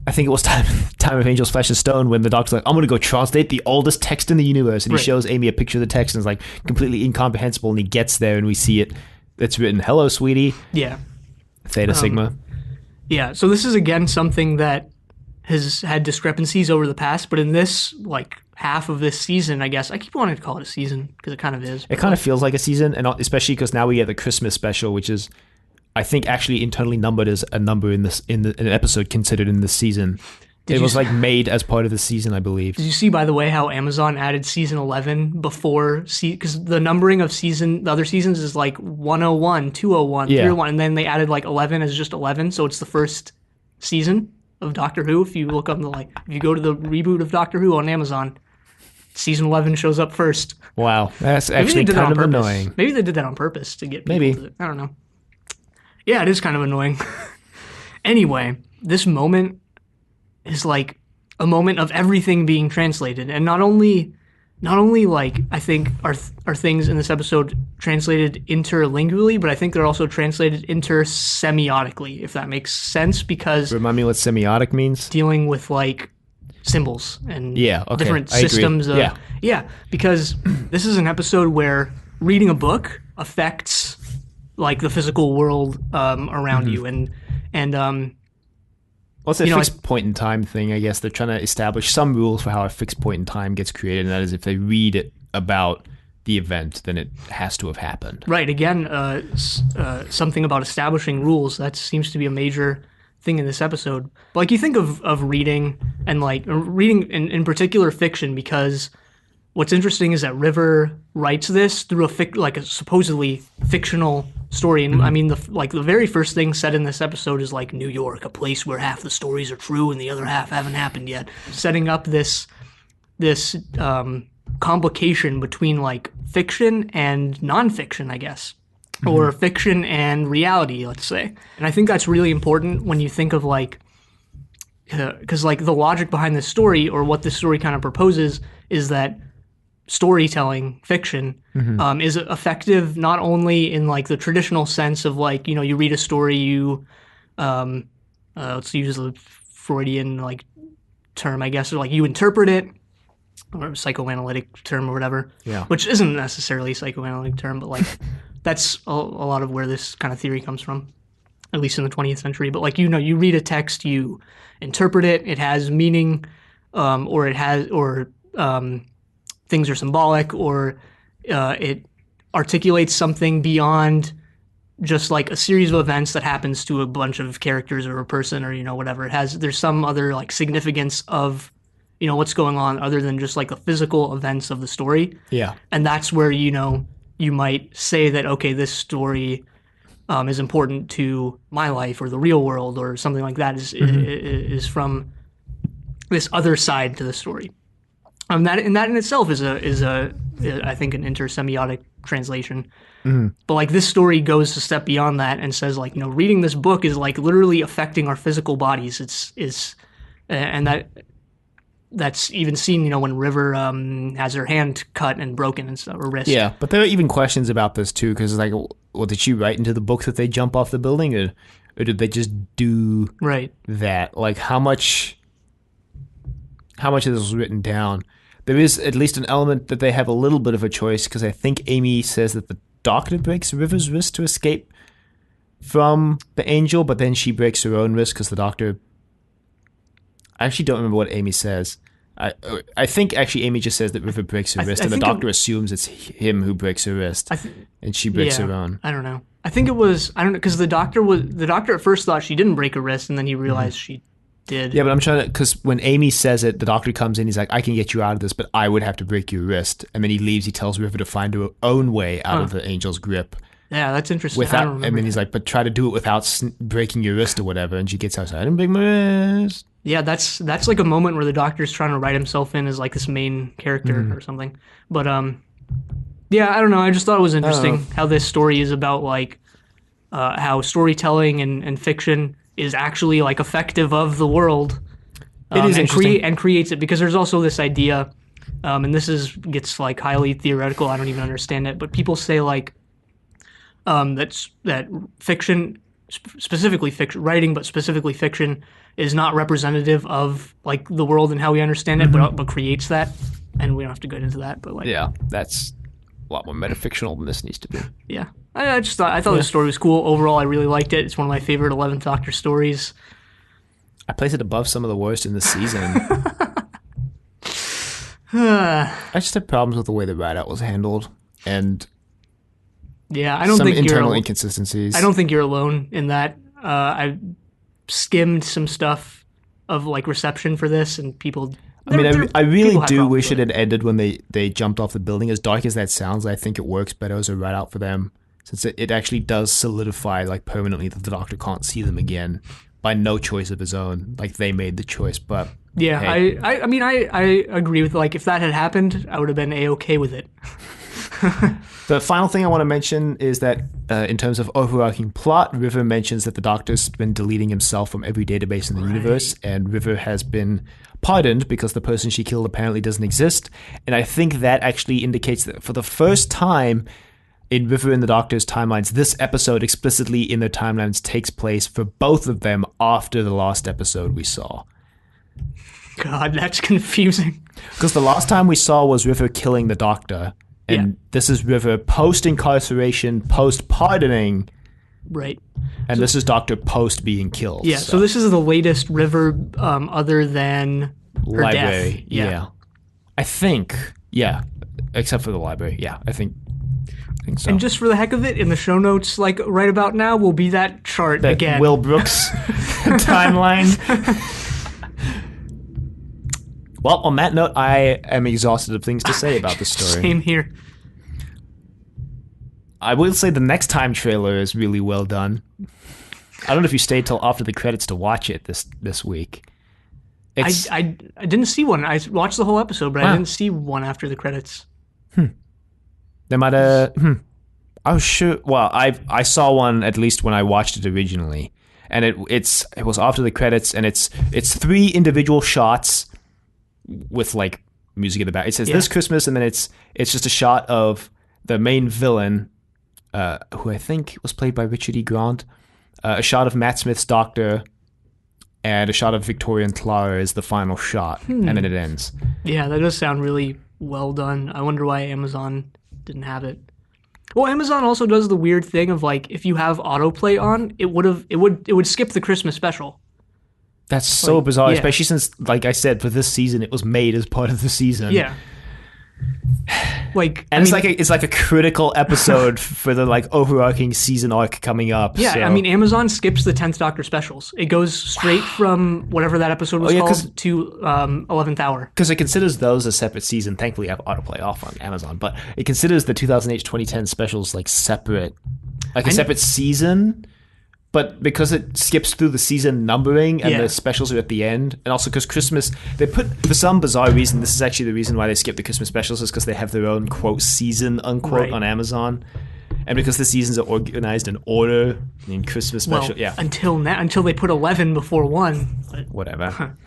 I think it was Time of Angels, Flesh and Stone, when the Doctor's like, I'm going to go translate the oldest text in the universe, and he shows Amy a picture of the text, and it's, like, completely incomprehensible, and he gets there, and we see it. It's written, "Hello, sweetie." Yeah. Theta Sigma. Yeah, so this is, again, something that has had discrepancies over the past, but in this, like, half of this season, I guess, I keep wanting to call it a season, because it kind of is. It kind of feels like a season, and especially because now we get the Christmas special, which is, I think, actually internally numbered as a number in an episode considered in this season. It was, like, made as part of the season, I believe. Did you see, by the way, how Amazon added season 11 before, because the numbering of the other seasons is, like, 101, 201, 301, and then they added, like, 11 as just 11, so it's the first season of Doctor Who. If you look up if you go to the reboot of Doctor Who on Amazon, season 11 shows up first. Wow, that's actually kind of annoying. Maybe they did that on purpose to get people I don't know. Yeah, it is kind of annoying. Anyway, this moment is, like, a moment of everything being translated, and not only like, I think are things in this episode translated interlingually, but I think they're also translated intersemiotically, if that makes sense, because remind me what semiotic means. Dealing with, like, symbols and different I systems. Agree. Yeah, because this is an episode where reading a book affects, like, the physical world around you, and well, it's a fixed point in time thing, I guess. They're trying to establish some rules for how a fixed point in time gets created, and that is if they read it about the event, then it has to have happened. Right. Again, something about establishing rules. That seems to be a major thing in this episode. But, like, you think of reading, and, like, reading in particular fiction, because what's interesting is that River writes this through a supposedly fictional story. And I mean, the very first thing said in this episode is, like, New York, a place where half the stories are true and the other half haven't happened yet, setting up this complication between like fiction and nonfiction, I guess, or fiction and reality, let's say. And I think that's really important when you think of like, because like the logic behind this story, or what this story kind of proposes, is that storytelling fiction is effective not only in like the traditional sense of like, you know, you read a story, you let's use the Freudian like term, I guess, or like you interpret it, or psychoanalytic term or whatever, which isn't necessarily a psychoanalytic term, but like that's a lot of where this kind of theory comes from, at least in the 20th century. But like, you know, you read a text, you interpret it, it has meaning, or it has, or things are symbolic, or it articulates something beyond just like a series of events that happens to a bunch of characters or a person, or, you know, whatever. There's some other like significance of, you know, what's going on other than just like the physical events of the story. Yeah. And that's where, you know, you might say that, okay, this story is important to my life or the real world, or something like that is from this other side to the story. That in itself is I think an intersemiotic translation. But like this story goes a step beyond that and says like, you know, reading this book is like literally affecting our physical bodies. And that's even seen, you know, when River has her hand cut and broken and stuff, or wrist. Yeah, but there are even questions about this too, because like, well, did she write into the book that they jump off the building, or did they just do that? Like, how much of this was written down? There is at least an element that they have a little bit of a choice, because I think Amy says that the doctor breaks River's wrist to escape from the angel, but then she breaks her own wrist because the doctor... I actually don't remember what Amy says. I think actually Amy just says that River breaks her wrist, and the doctor assumes it's him who breaks her wrist, and she breaks her own. I don't know. I think it was, I don't know, because the doctor at first thought she didn't break her wrist, and then he realized she did. Yeah, but I'm trying to, because when Amy says it, the doctor comes in, he's like, I can get you out of this, but I would have to break your wrist. And then he leaves, he tells River to find her own way out of the angel's grip. Yeah, that's interesting. And then he's like, but try to do it without breaking your wrist or whatever. And she gets outside, I didn't break my wrist. Yeah, that's like a moment where the doctor's trying to write himself in as like this main character or something. But yeah, I don't know. I just thought it was interesting how this story is about like how storytelling and fiction is actually like effective of the world. It is interesting. And creates it, because there's also this idea, and this gets like highly theoretical. I don't even understand it, but people say like that fiction, specifically fiction writing, but specifically fiction, is not representative of like the world and how we understand it, but creates that. And we don't have to go into that, but like, yeah, that's a lot more metafictional than this needs to be. Yeah, I thought this story was cool. Overall, I really liked it. It's one of my favorite 11th Doctor stories. I place it above some of the worst in the season. I just had problems with the way the write-out was handled, and yeah, I don't some think internal inconsistencies. I don't think you're alone in that. I skimmed some stuff of like reception for this, and people. I really do wish it had ended when they jumped off the building. As dark as that sounds, I think it works better as a write-out for them, since it actually does solidify like permanently that the Doctor can't see them again by no choice of his own. Like, they made the choice, but yeah, hey. I agree with, like, if that had happened, I would have been A-okay with it. The final thing I want to mention is that in terms of overarching plot, River mentions that the Doctor's been deleting himself from every database in the universe, and River has been pardoned because the person she killed apparently doesn't exist. And I think that actually indicates that for the first time in River and the Doctor's timelines, this episode explicitly in their timelines takes place for both of them after the last episode we saw. God, that's confusing. Because the last time we saw was River killing the Doctor, and this is River post-incarceration, post-pardoning. Right. And this is Doctor post being killed. Yeah, so this is the latest River other than her library. death. Yeah. I think, yeah. Except for the library. Yeah, I think so. And just for the heck of it, in the show notes, like right about now, will be that chart that again. Will Brooks timeline. Well, on that note, I am exhausted of things to say about the story. Same here. I will say the next time trailer is really well done. I don't know if you stayed till after the credits to watch it this week. It's I didn't see one. I watched the whole episode, but I didn't see one after the credits. they might have. I was sure. Well, I saw one at least when I watched it originally, and it was after the credits, and it's 3 individual shots with like music in the back. It says this Christmas, and then it's just a shot of the main villain, who I think was played by Richard E. Grant, a shot of Matt Smith's doctor, and a shot of Victoria and Clara is the final shot, and then it ends. Yeah, that does sound really well done. I wonder why Amazon didn't have it. Well, Amazon also does the weird thing of like if you have autoplay on, it would skip the Christmas special. That's so bizarre, especially since, like I said, for this season, it was made as part of the season. Yeah. It's like a critical episode for the like overarching season arc coming up. Yeah, so. I mean, Amazon skips the 10th Doctor specials. It goes straight from whatever that episode was called to 11th Hour. Because it considers those a separate season. Thankfully, I have autoplay off on Amazon, but it considers the 2008-2010 specials like separate, like a separate season. But because it skips through the season numbering and the specials are at the end, and also because Christmas, they put, for some bizarre reason, this is actually the reason why they skip the Christmas specials, is because they have their own, quote, season, unquote, on Amazon. And because the seasons are organized in order in Christmas special, until they put 11 before 1. But, whatever.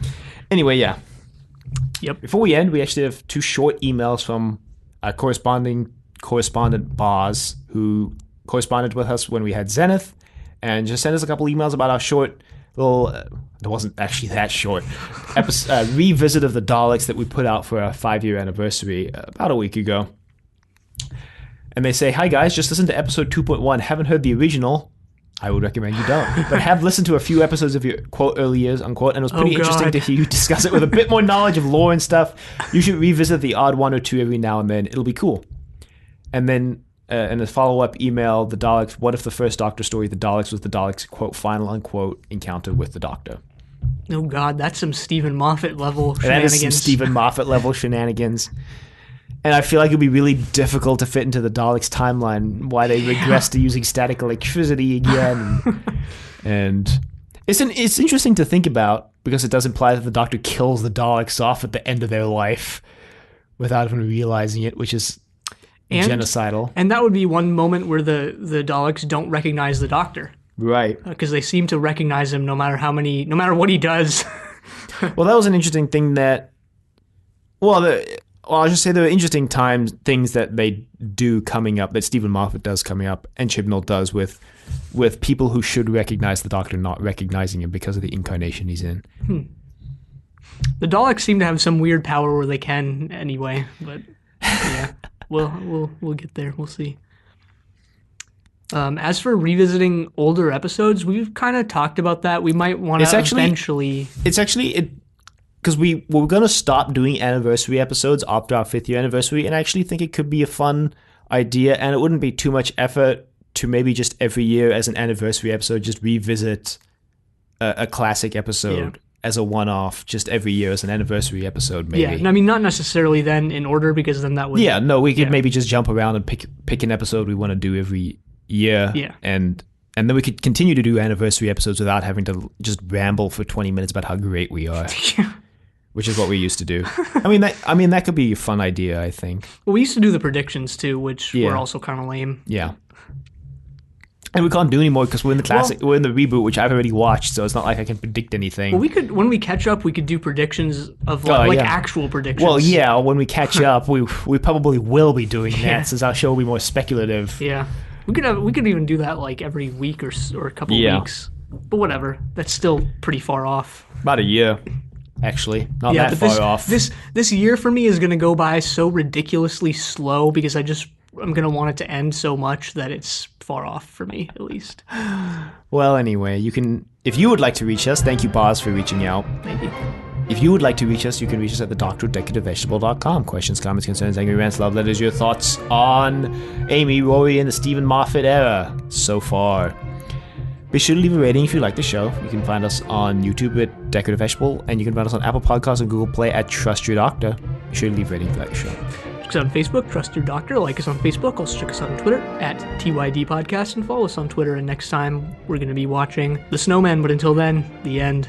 Anyway, Yep. Before we end, we actually have 2 short emails from our correspondent Boz, who corresponded with us when we had Zenith, and just sent us a couple emails about our short little, it wasn't actually that short, revisit of the Daleks that we put out for our 5-year anniversary about a week ago. And they say, hi guys, just listened to episode 2.1, haven't heard the original. I would recommend you don't. But have listened to a few episodes of your, quote, early years, unquote, and it was pretty interesting to hear you discuss it with a bit more knowledge of lore and stuff. You should revisit the odd one or two every now and then. It'll be cool. And then in a follow-up email, the Daleks, what if the first Doctor story, the Daleks, was the Daleks' quote, final, unquote, encounter with the Doctor? Oh, God, that's some Stephen Moffat level shenanigans. That is some Stephen Moffat level shenanigans. And I feel like it would be really difficult to fit into the Daleks' timeline, why they regress to using static electricity again. And it's interesting to think about, because it does imply that the Doctor kills the Daleks off at the end of their life without even realizing it, which is genocidal. And that would be one moment where the Daleks don't recognize the Doctor. Right. Because they seem to recognize him no matter what he does. Well, that was an interesting thing that, I'll just say there are interesting things that they do coming up, that Stephen Moffat does coming up, and Chibnall does with people who should recognize the Doctor not recognizing him because of the incarnation he's in. The Daleks seem to have some weird power where they can anyway, but yeah, we'll get there. We'll see. As for revisiting older episodes, we've kind of talked about that. We might want to eventually. Because we were going to stop doing anniversary episodes after our 5th year anniversary, and I actually think it could be a fun idea, and it wouldn't be too much effort to maybe just every year as an anniversary episode, just revisit a classic episode as a one-off, just every year as an anniversary episode, maybe. Yeah, I mean, not necessarily then in order, because then that would... Yeah, no, we could maybe just jump around and pick an episode we want to do every year, and then we could continue to do anniversary episodes without having to just ramble for 20 minutes about how great we are. Which is what we used to do. I mean, that could be a fun idea, I think. Well, we used to do the predictions too, which were also kind of lame. Yeah. And we can't do anymore because we're in the classic, we're in the reboot, which I've already watched, so it's not like I can predict anything. Well, when we catch up, we could do predictions of actual predictions. Well, yeah, when we catch up, we probably will be doing that since our show will be more speculative. Yeah. We could even do that like every week or a couple of weeks. But whatever. That's still pretty far off. About a year. Actually, not that far off. This year for me is going to go by so ridiculously slow because I'm going to want it to end so much that it's far off for me, at least. Well, anyway, if you would like to reach us, thank you, Boz, for reaching out. Thank you. If you would like to reach us, you can reach us at thedoctor@decorativevegetable.com. Questions, comments, concerns, angry rants, love letters, your thoughts on Amy, Rory, and the Stephen Moffat era so far. Be sure to leave a rating if you like the show. You can find us on YouTube at Decorative Vegetable, and you can find us on Apple Podcasts and Google Play at Trust Your Doctor. Be sure to leave a rating if you like the show. Check us out on Facebook, Trust Your Doctor. Like us on Facebook. Also check us out on Twitter at TYD Podcast, and follow us on Twitter. And next time, we're going to be watching The Snowman. But until then, the end.